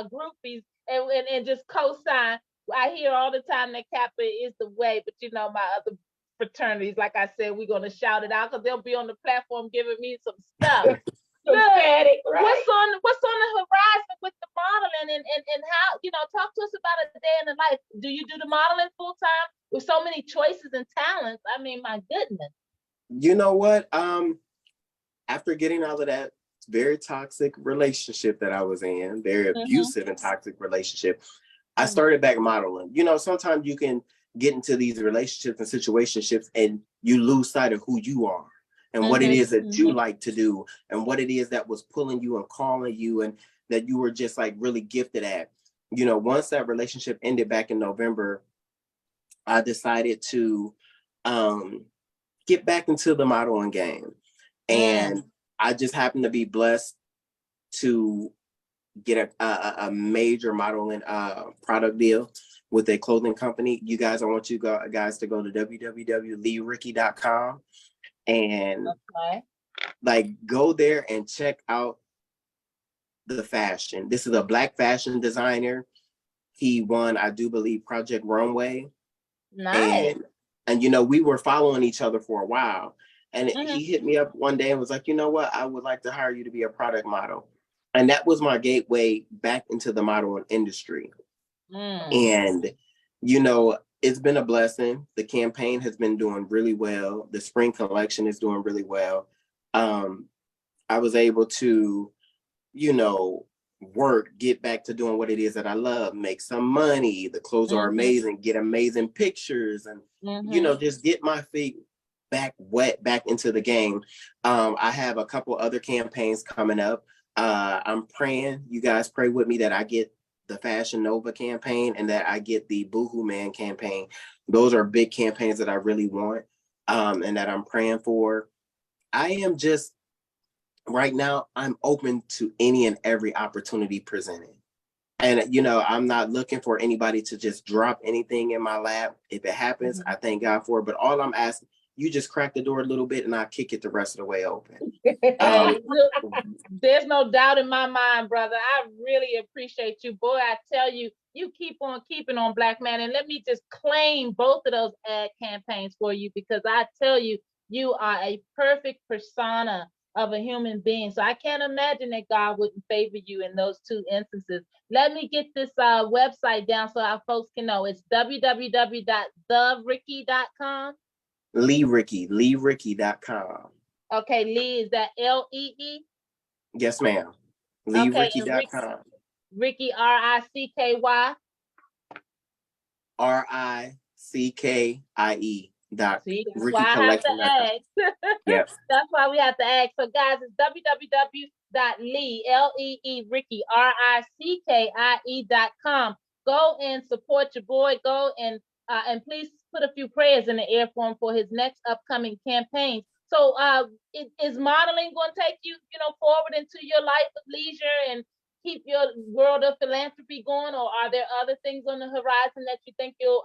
groupies, and just co-sign. I hear all the time that Kappa is the way, but my other fraternities, like I said, we're gonna shout it out because they'll be on the platform giving me some stuff. Look, right? What's on the horizon with the modeling and how, talk to us about a day in the life. Do you do the modeling full time with so many choices and talents? I mean, my goodness. You know what? After getting out of that very toxic relationship that I was in, very abusive and toxic relationship, I started back modeling. Sometimes you can get into these relationships and situationships and you lose sight of who you are and what it is that you like to do and what it is that was pulling you and calling you and that you were just like really gifted at. Once that relationship ended back in November, I decided to get back into the modeling game. And I just happened to be blessed to get a major modeling product deal with a clothing company. You guys, I want you guys to go to www.leericky.com and go there and check out the fashion. This is a Black fashion designer. He won, I do believe, Project Runway. Nice. And we were following each other for a while. And he hit me up one day and was like, you know what? I would like to hire you to be a product model. And that was my gateway back into the modeling industry. And, it's been a blessing. The campaign has been doing really well. The spring collection is doing really well. I was able to, you know, work, get back to doing what it is that I love, make some money. The clothes are amazing, get amazing pictures, and you know, just get my feet back wet back into the game. I have a couple other campaigns coming up. I'm praying, you guys pray with me that I get the Fashion Nova campaign and that I get the Boohoo Man campaign. Those are big campaigns that I really want, and that I'm praying for. I am just right now, I'm open to any and every opportunity presented. And, you know, I'm not looking for anybody to just drop anything in my lap. If it happens, I thank God for it. But all I'm asking, you just crack the door a little bit and I'll kick it the rest of the way open. Hey, look, there's no doubt in my mind, brother. I really appreciate you. Boy, I tell you, you keep on keeping on, Black Man. And let me just claim both of those ad campaigns for you, because I tell you, you are a perfect persona of a human being. So I can't imagine that God wouldn't favor you in those two instances. Let me get this website down so our folks can know. It's www.thericky.com. LeeRicky.com. Okay, Lee, is that Lee? Yes, ma'am. Okay, LeeRicky.com. Ricky, RICKY. RICKIE. See, that's Ricky why I have to Collection. ask. Yep. That's why we have to ask. So, guys, it's www.lee, Lee, Ricky, RICKIE.com. Go and support your boy. Go and please put a few prayers in the air for him for his next upcoming campaign. So, is modeling going to take you, forward into your life of leisure and keep your world of philanthropy going, or are there other things on the horizon that you think you'll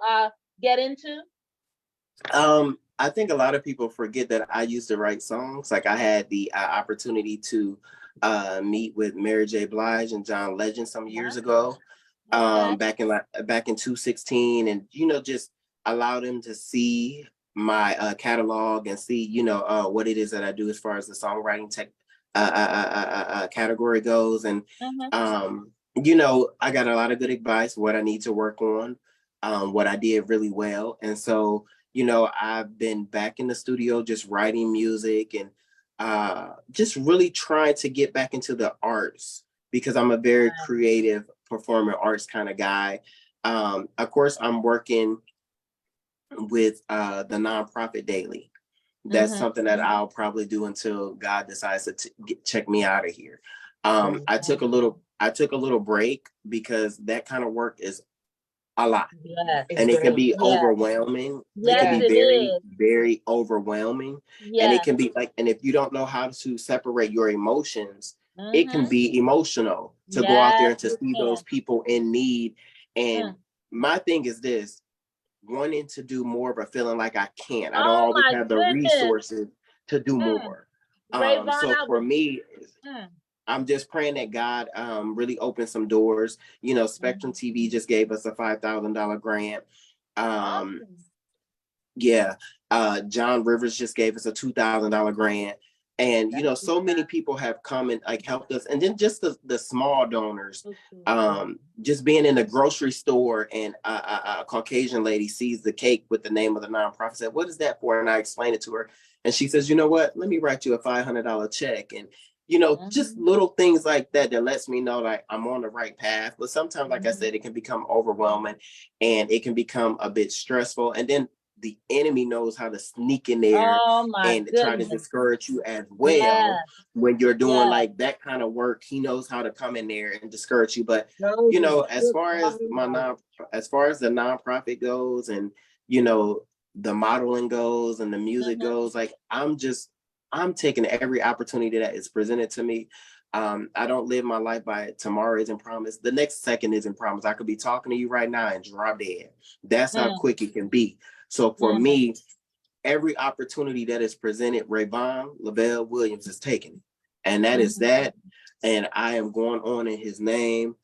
get into? I think a lot of people forget that I used to write songs. Like I had the opportunity to meet with Mary J. Blige and John Legend some years ago, back in 2016, and just allow them to see my catalog and see what it is that I do as far as the songwriting category goes, and I got a lot of good advice what I need to work on, what I did really well, and so. I've been back in the studio just writing music and just really trying to get back into the arts because I'm a very creative performing arts kind of guy. Of course, I'm working with the nonprofit daily. That's something that I'll probably do until God decides to check me out of here. I took a little break because that kind of work is a lot. Yes. And it can be overwhelming. Yes, it can be very, is. very overwhelming. Yes. And it can be and if you don't know how to separate your emotions, it can be emotional to go out there and to see those people in need. And my thing is this, wanting to do more, but feeling like I can't. I don't always have the resources to do more. So for me, I'm just praying that God really opens some doors. Spectrum TV just gave us a $5,000 grant. John Rivers just gave us a $2,000 grant. And, so many people have come and helped us. And then just the small donors, just being in the grocery store and a Caucasian lady sees the cake with the name of the nonprofit, said, "What is that for?" And I explained it to her. And she says, "You know what? Let me write you a $500 check." And just little things like that lets me know like I'm on the right path. But sometimes, like I said, it can become overwhelming and it can become a bit stressful. And then the enemy knows how to sneak in there and try to discourage you as well. When you're doing like that kind of work, he knows how to come in there and discourage you. But as far as the nonprofit goes and the modeling goes and the music goes, like I'm taking every opportunity that is presented to me. I don't live my life by tomorrow isn't promised. The next second isn't promised. I could be talking to you right now and drop dead. That's how quick it can be. So for me, every opportunity that is presented, Rayvon Lavelle Williams is taking it. And that is that. And I am going on in his name,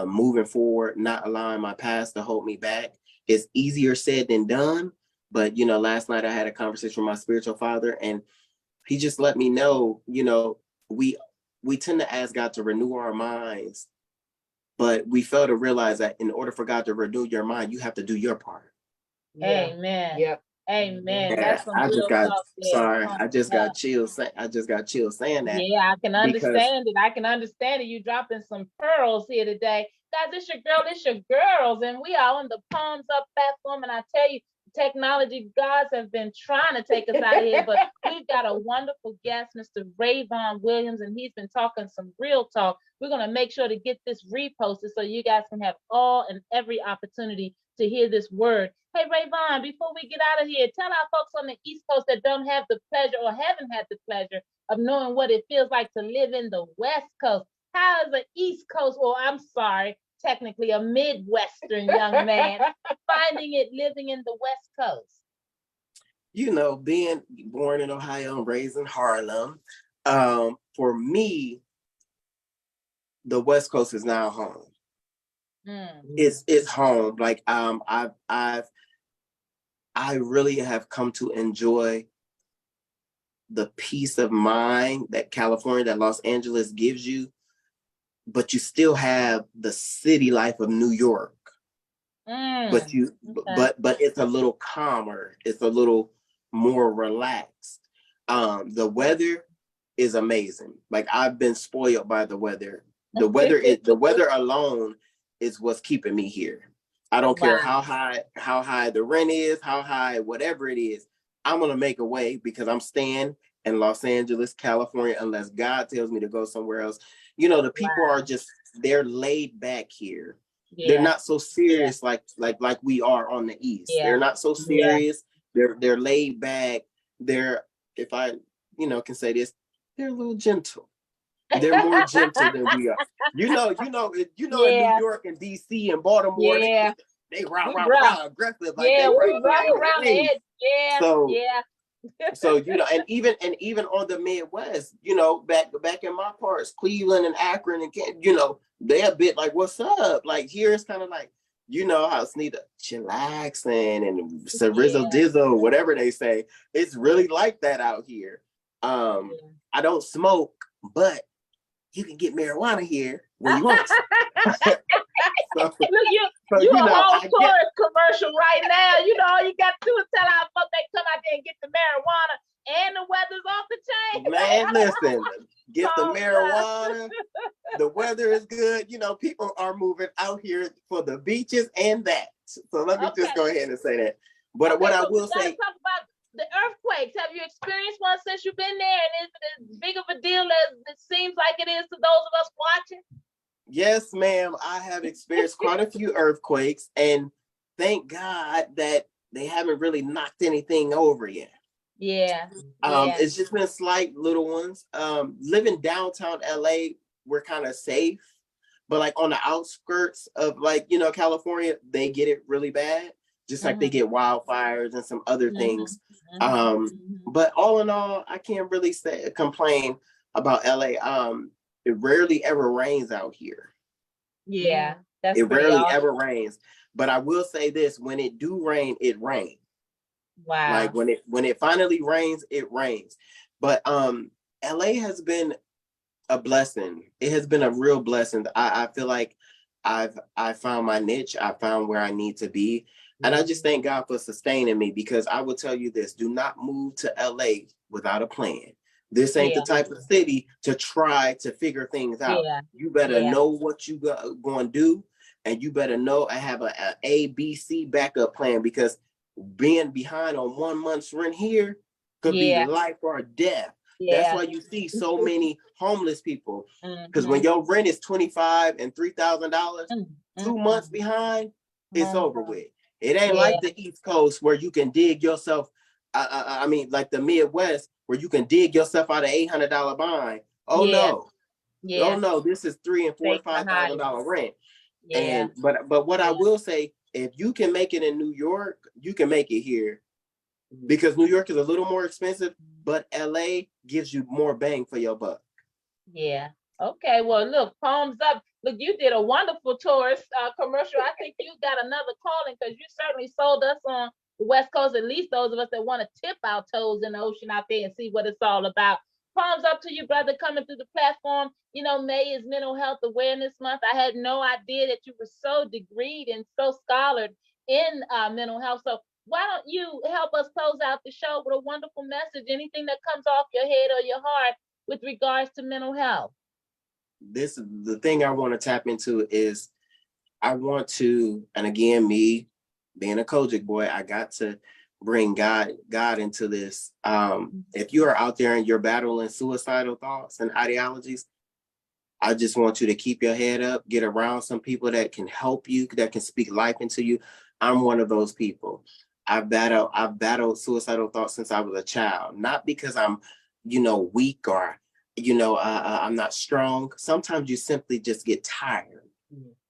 moving forward, not allowing my past to hold me back. It's easier said than done. But, last night I had a conversation with my spiritual father and he just let me know, we tend to ask God to renew our minds, but we fail to realize that in order for God to renew your mind, you have to do your part. Amen. Yep. Amen. Yeah, That's some I just real got talk there. sorry. Pump I just up. got chills. I just got chills saying that Yeah, I can because understand it. I can understand it. You dropping some pearls here today. Guys, it's your girl, it's your girls, and we are on the Palms Up platform. And I tell you, technology gods have been trying to take us out of here, but we've got a wonderful guest, Mr. Rayvon Williams, and he's been talking some real talk. We're going to make sure to get this reposted so you guys can have all and every opportunity to hear this word. Hey, Rayvon, before we get out of here, tell our folks on the East Coast that don't have the pleasure or haven't had the pleasure of knowing what it feels like to live in the West Coast. How is an East Coast, or I'm sorry, technically a Midwestern young man finding it living in the West Coast? you know, being born in Ohio and raised in Harlem, for me, the West Coast is now home. It's home. Like I really have come to enjoy the peace of mind that California, that Los Angeles gives you, but you still have the city life of New York. But but it's a little calmer. It's a little more relaxed. The weather is amazing. Like, I've been spoiled by the weather. The weather alone is what's keeping me here. I don't care how high the rent is, how high whatever it is. I'm gonna make a way because I'm staying in Los Angeles, California, unless God tells me to go somewhere else. You know, the people are just, they're laid back here. They're not so serious like we are on the East. They're not so serious. They're laid back. They're, if I can say this, they're a little gentle. They're more gentle than we are. You know, in New York and DC and Baltimore, they rah aggressive. Like, we they rough around the edge. So and even on the Midwest, back in my parts, Cleveland and Akron and they're a bit like, what's up? Like, here it's kind of like, how it's need to chillaxing and rizzle dizzle, whatever they say. It's really like that out here. I don't smoke, but you can get marijuana here when you want. Look, you a whole tourist commercial right now. All you got to do is tell our folks they come out there and get the marijuana, and the weather's off the chain. Man, listen, get the marijuana. The weather is good. People are moving out here for the beaches and that. So let me just go ahead and say that. But what I will say, talk about the earthquakes. Have you experienced one since you've been there? And is it as big of a deal as it seems like it is to those of us watching? Yes, ma'am. I have experienced quite a few earthquakes, and thank God that they haven't really knocked anything over yet. It's just been slight little ones. Living downtown LA, we're kind of safe, but like on the outskirts of California, they get it really bad. Just like they get wildfires and some other things. But all in all, I can't really complain about LA. It rarely ever rains out here. That's it rarely awesome. ever rains. But I will say this: when it do rain, it rains. Like when it finally rains, it rains. But LA has been a blessing. It has been a real blessing. I feel like I found my niche. I found where I need to be. And I just thank God for sustaining me, because I will tell you this: do not move to LA without a plan. This ain't the type of city to try to figure things out. You better know what you going to do, and you better know and have a B, C backup plan, because being behind on 1 month's rent here could be life or death. That's why you see so many homeless people, because when your rent is $25,000 and $3,000, 2 months behind, it's over with. It ain't like the East Coast where you can dig yourself. I mean, like the Midwest where you can dig yourself out of $800 bind. Oh no, this is $3,000 and $4,000 and $5,000 rent. And but what I will say, if you can make it in New York, you can make it here, because New York is a little more expensive, but LA gives you more bang for your buck. Okay, well, look, palms up. Look, you did a wonderful tourist commercial. I think you got another calling, because you certainly sold us on the West Coast, at least those of us that want to tip our toes in the ocean out there and see what it's all about. Palms up to you, brother, coming through the platform. May is Mental Health Awareness Month. I had no idea that you were so degreed and so scholared in mental health. So why don't you help us close out the show with a wonderful message, anything that comes off your head or your heart with regards to mental health? This is the thing I want to tap into is I want to, and again, me being a Kojic boy, I got to bring God into this. If you are out there and you're battling suicidal thoughts and ideologies, I just want you to keep your head up, get around some people that can help you, that can speak life into you. I'm one of those people. I've battled suicidal thoughts since I was a child, not because I'm, weak or, I'm not strong. Sometimes you simply just get tired.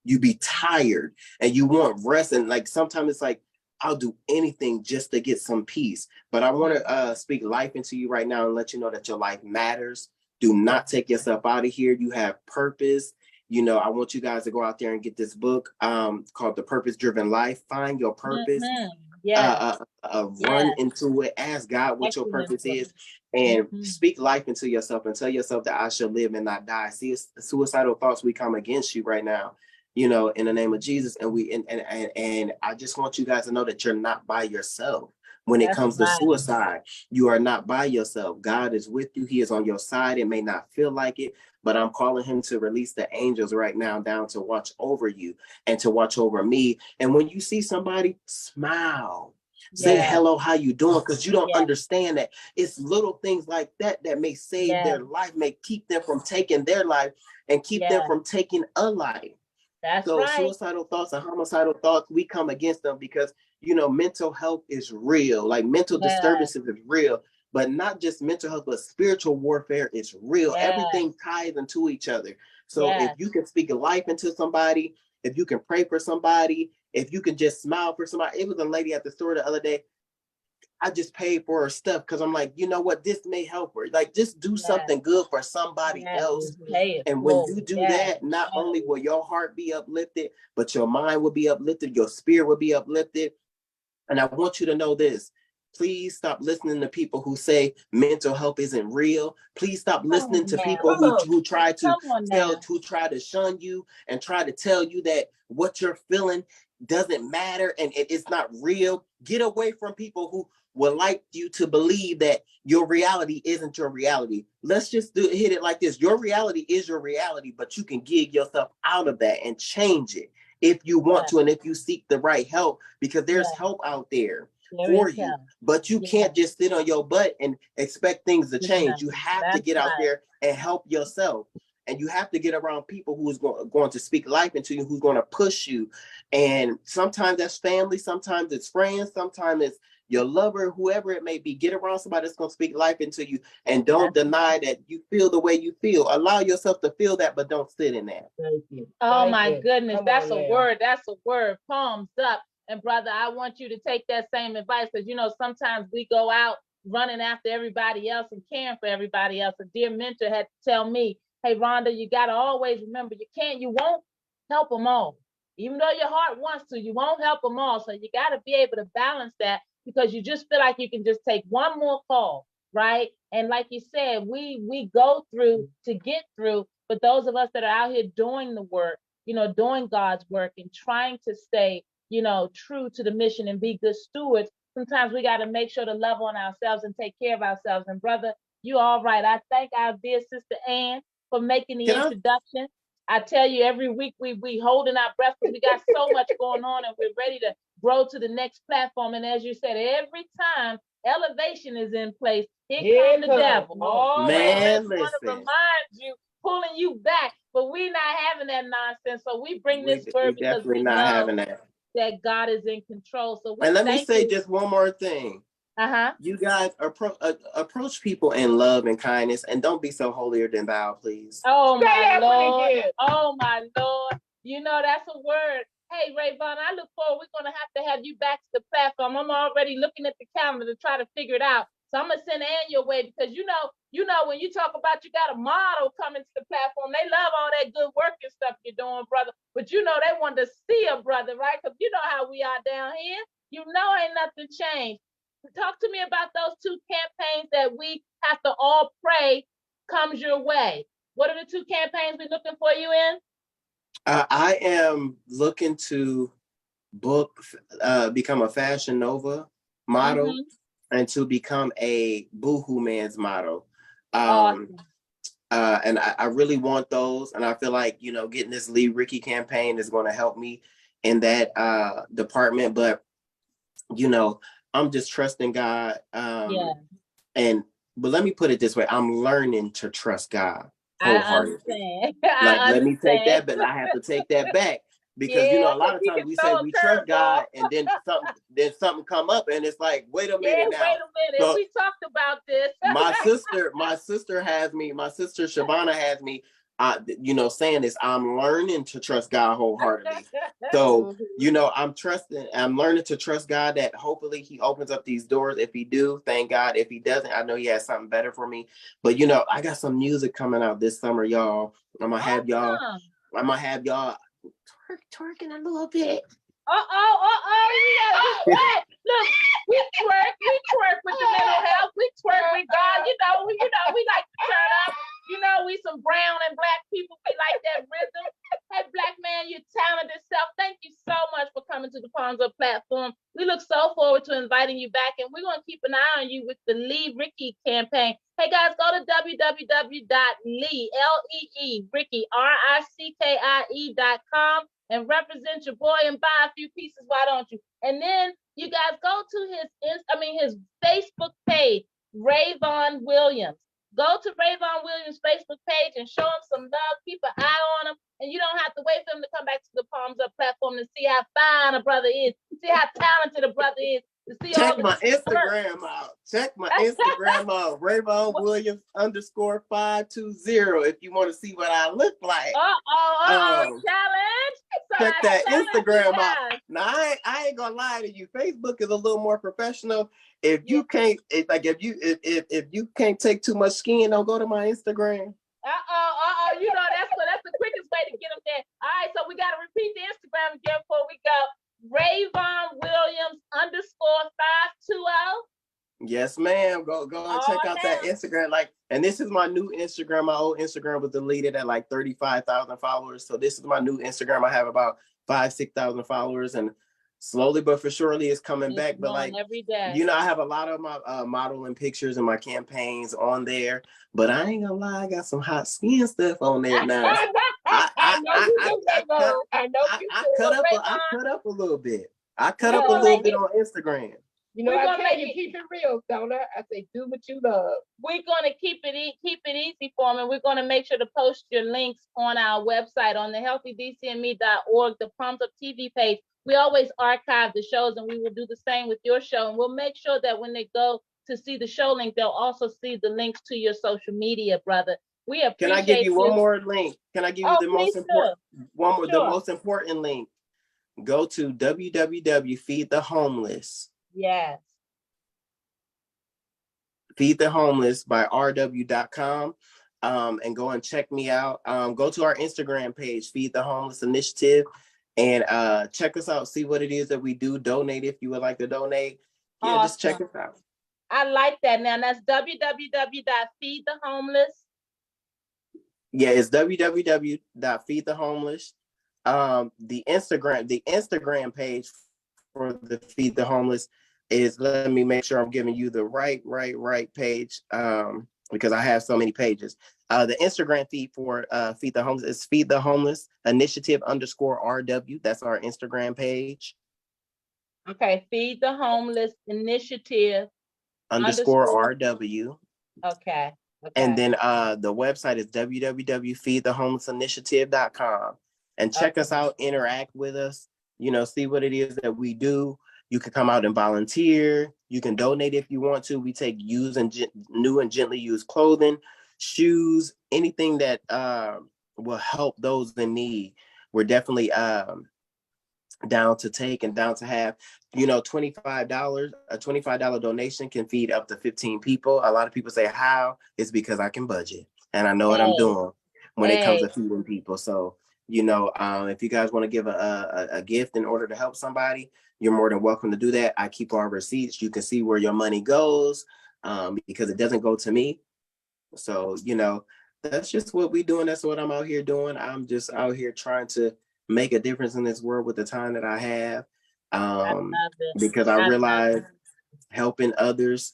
You be tired and you want rest. And like, sometimes it's like, I'll do anything just to get some peace. But I want to speak life into you right now and let you know that your life matters. Do not take yourself out of here. You have purpose. I want you guys to go out there and get this book called The Purpose Driven Life. Find your purpose. Run into it. Ask God what your purpose is, and speak life into yourself and tell yourself that I shall live and not die. See, suicidal thoughts, we come against you right now, in the name of Jesus. And I just want you guys to know that you're not by yourself. When it comes to suicide, you are not by yourself. God is with you. He is on your side. It may not feel like it, but I'm calling him to release the angels right now down to watch over you and to watch over me. And when you see somebody, smile. Say hello, how you doing? Because you don't understand that it's little things like that that may save their life, may keep them from taking their life and keep them from taking a life. So suicidal thoughts and homicidal thoughts, we come against them because, mental health is real. Like mental disturbances is real, but not just mental health, but spiritual warfare is real. Everything ties into each other. So if you can speak life into somebody, if you can pray for somebody, if you can just smile for somebody. It was a lady at the store the other day. I just paid for her stuff because I'm like, you know what, this may help her. Like, just do something good for somebody else. And when you do that, not only will your heart be uplifted, but your mind will be uplifted, your spirit will be uplifted. And I want you to know this. Please stop listening to people who say mental health isn't real. Please stop listening to people who try to shun you and try to tell you that what you're feeling doesn't matter and it's not real. Get away from people who would like you to believe that your reality isn't your reality. Let's just hit it like this. Your reality is your reality, but you can gig yourself out of that and change it if you want to, and if you seek the right help, because there's help out there for you. But you can't just sit on your butt and expect things to change. You have to get out there and help yourself. And you have to get around people who's going to speak life into you, who's going to push you. And sometimes that's family, sometimes it's friends, sometimes it's your lover, whoever it may be. Get around somebody that's going to speak life into you, and don't deny that you feel the way you feel. Allow yourself to feel that, but don't sit in that. Thank you. Oh my goodness, that's a word. That's a word. Palms up. And brother, I want you to take that same advice, because sometimes we go out running after everybody else and caring for everybody else. A dear mentor had to tell me, hey, Rhonda, you got to always remember, you won't help them all. Even though your heart wants to, you won't help them all. So you got to be able to balance that, because you just feel like you can just take one more call, right? And like you said, we go through to get through, but those of us that are out here doing the work, doing God's work and trying to stay, true to the mission and be good stewards, sometimes we got to make sure to love on ourselves and take care of ourselves. And brother, you all right. I thank our dear sister Ann for making the introduction. I tell you, every week we holding our breath because we got so much going on and we're ready to grow to the next platform. And as you said, every time elevation is in place, here comes the devil. Oh man, I want to remind you, pulling you back, but we're not having that nonsense. So we bring this word because we know that God is in control. So and let me say just one more thing. You guys approach people in love and kindness, and don't be so holier than thou, please. Oh my Lord. Oh my Lord. That's a word. Hey, Rayvon, I look forward. We're going to have you back to the platform. I'm already looking at the calendar to try to figure it out. So I'm going to send Ann your way, because when you talk about you got a model coming to the platform, they love all that good work and stuff you're doing, brother. But they want to see a brother, right? Because you know how we are down here. Ain't nothing changed. Talk to me about those two campaigns that we have to all pray comes your way. What are the two campaigns we're looking for you in? I am looking to become a Fashion Nova model, Mhm. and to become a Boohoo Man's model. Awesome. And I really want those. And I feel like, getting this Lee Ricky campaign is going to help me in that department. But, I'm just trusting God. Yeah. But let me put it this way. I'm learning to trust God I wholeheartedly. understand. Like, I let me take understand. that, but I have to take that back. Because Yeah, a lot of you times can we say throw a we trust curveball. God, and then something come up, and it's like, wait a Yeah, minute wait now. a minute. So We talked about this. my sister Shabana has me, saying this. I'm learning to trust God wholeheartedly. So, I'm learning to trust God, that hopefully he opens up these doors. If he do, thank God. If he doesn't, I know he has something better for me. But I got some music coming out this summer, y'all. I'm gonna have y'all twerking a little bit. What? Look, we twerk with the mental health. We twerk with God. We like to turn up. We some brown and black people. We like that rhythm. Hey, black man, your talented self. Thank you so much for coming to the Palms Up platform. We look so forward to inviting you back, and we're gonna keep an eye on you with the Lee Ricky campaign. Hey guys, go to www.Ricky.com and represent your boy and buy a few pieces. Why don't you? And then you guys go to his Facebook page, Rayvon Williams. Go to Rayvon Williams' Facebook page and show him some love. Keep an eye on him. And you don't have to wait for him to come back to the Palms Up platform to see how fine a brother is, see how talented a brother is, to see all Check the my Instagram out. Rayvon Williams _520 if you want to see what I look like. Challenge. Check that Instagram out. Now I ain't gonna lie to you. Facebook is a little more professional. If you can't, if you can't take too much skin, don't go to my Instagram. That's the quickest way to get them there. All right, so we got to repeat the Instagram again before we go. Rayvon Williams _520. Yes, ma'am. Go and check out that Instagram. And this is my new Instagram. My old Instagram was deleted at like 35,000 followers. So this is my new Instagram. I have about 5,000-6,000 followers, and slowly but for surely it's coming back. But every day, I have a lot of my modeling pictures and my campaigns on there. But I ain't gonna lie, I got some hot skin stuff on there now. I cut up a little bit. I cut up a little bit on Instagram. I tell you, keep it real, don't I? I say, do what you love. We're gonna keep it easy for them, and we're gonna make sure to post your links on our website on the healthydcme.org, the Palms Up TV page. We always archive the shows, and we will do the same with your show. And we'll make sure that when they go to see the show link, they'll also see the links to your social media, brother. We appreciate. Can I give you one more link? Can I give you the most important the most important link? Go to www.feedthehomeless. Yes. Feed the Homeless by rw.com, and go and check me out. Go to our Instagram page, Feed the Homeless Initiative, and check us out. See what it is that we do. Donate if you would like to donate. Yeah, awesome. Just check us out. I like that. Now that's www.feedthehomeless. Yeah, it's www.feedthehomeless. The Instagram page for the Feed the Homeless is, let me make sure I'm giving you the right page, because I have so many pages. The Instagram feed for Feed the Homeless is Feed the Homeless Initiative _RW. That's our Instagram page. Okay, Feed the Homeless Initiative _RW. Okay. And then the website is www.feedthehomelessinitiative.com. And check us out, interact with us, see what it is that we do. You can come out and volunteer. You can donate if you want to. We take used and new and gently used clothing, shoes, anything that will help those in need. We're definitely down to take and down to have. $25, a $25 donation can feed up to 15 people. A lot of people say how? It's because I can budget and I know what I'm doing when it comes to feeding people. So, if you guys want to give a gift in order to help somebody, you're more than welcome to do that. I keep our receipts. You can see where your money goes, because it doesn't go to me. So, that's just what we're doing. That's what I'm out here doing. I'm just out here trying to make a difference in this world with the time that I have. um, love it. because I love realize helping others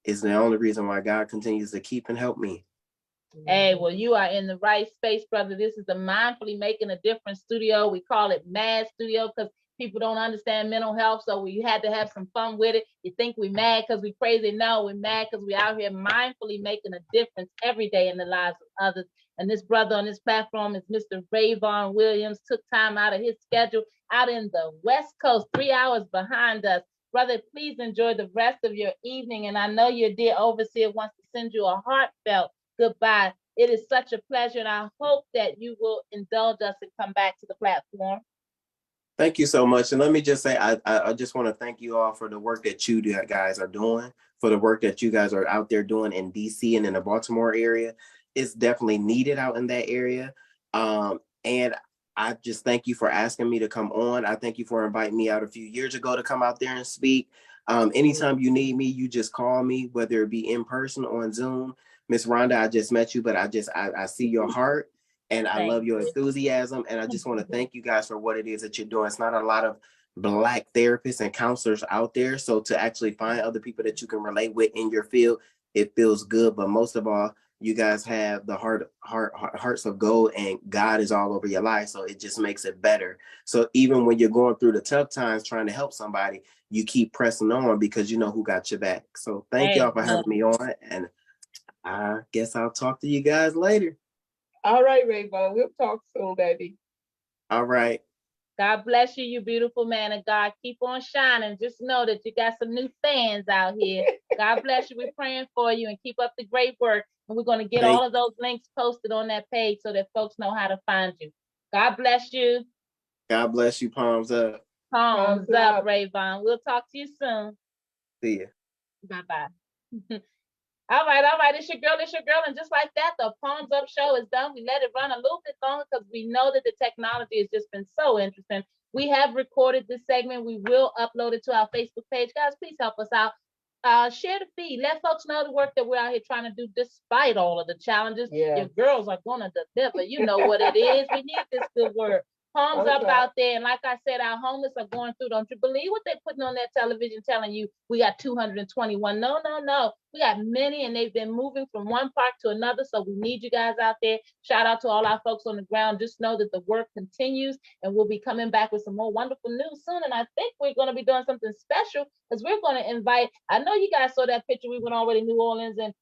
is the only reason why God continues to keep and help me. Hey, well, you are in the right space, brother. This is the Mindfully Making a Difference studio. We call it MAD Studio because people don't understand mental health, so we had to have some fun with it. You think we mad because we crazy? No, we're mad because we're out here mindfully making a difference every day in the lives of others. And this brother on this platform is Mr. Rayvon Williams. Took time out of his schedule out in the West Coast, 3 hours behind us. Brother, please enjoy the rest of your evening. And I know your dear overseer wants to send you a heartfelt goodbye. It is such a pleasure, and I hope that you will indulge us and come back to the platform. Thank you so much. And let me just say, I just want to thank you all for the work that you guys are doing, for the work that you guys are out there doing in DC and in the Baltimore area. It's definitely needed out in that area. And I just thank you for asking me to come on. I thank you for inviting me out a few years ago to come out there and speak. Anytime you need me, you just call me, whether it be in person or on Zoom. Miss Rhonda, I just met you, but I see your heart. And I love your enthusiasm. And I just want to thank you guys for what it is that you're doing. It's not a lot of Black therapists and counselors out there. So to actually find other people that you can relate with in your field, it feels good. But most of all, you guys have the hearts of gold, and God is all over your life. So it just makes it better. So even when you're going through the tough times trying to help somebody, you keep pressing on because you know who got your back. So thank y'all for having me on. And I guess I'll talk to you guys later. All right, Rayvon, we'll talk soon, baby. All right. God bless you, you beautiful man of God. Keep on shining. Just know that you got some new fans out here. God bless you. We're praying for you, and keep up the great work. And we're going to get all of those links posted on that page so that folks know how to find you. God bless you. God bless you. Palms up. Palms up, Rayvon. We'll talk to you soon. See ya. Bye-bye. All right. It's your girl. And just like that, the Palms Up show is done. We let it run a little bit longer because we know that the technology has just been so interesting. We have recorded this segment. We will upload it to our Facebook page. Guys, please help us out. Share the feed. Let folks know the work that we're out here trying to do despite all of the challenges. Yeah. Your girls are going to deliver. You know what it is. We need this good work. Palms up out there. And like I said, our homeless are going through. Don't you believe what they're putting on that television telling you we got 221? No. We got many, and they've been moving from one park to another. So we need you guys out there. Shout out to all our folks on the ground. Just know that the work continues, and we'll be coming back with some more wonderful news soon. And I think we're going to be doing something special because we're going to invite, I know you guys saw that picture. We went already to New Orleans and,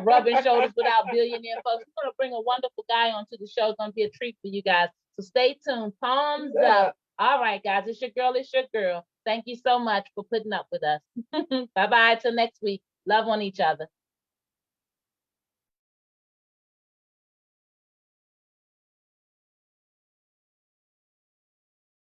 rubbing shoulders without billionaire folks. We're going to bring a wonderful guy onto the show. It's going to be a treat for you guys. So stay tuned. Palms up. All right, guys. It's your girl. Thank you so much for putting up with us. Bye-bye. Till next week. Love on each other.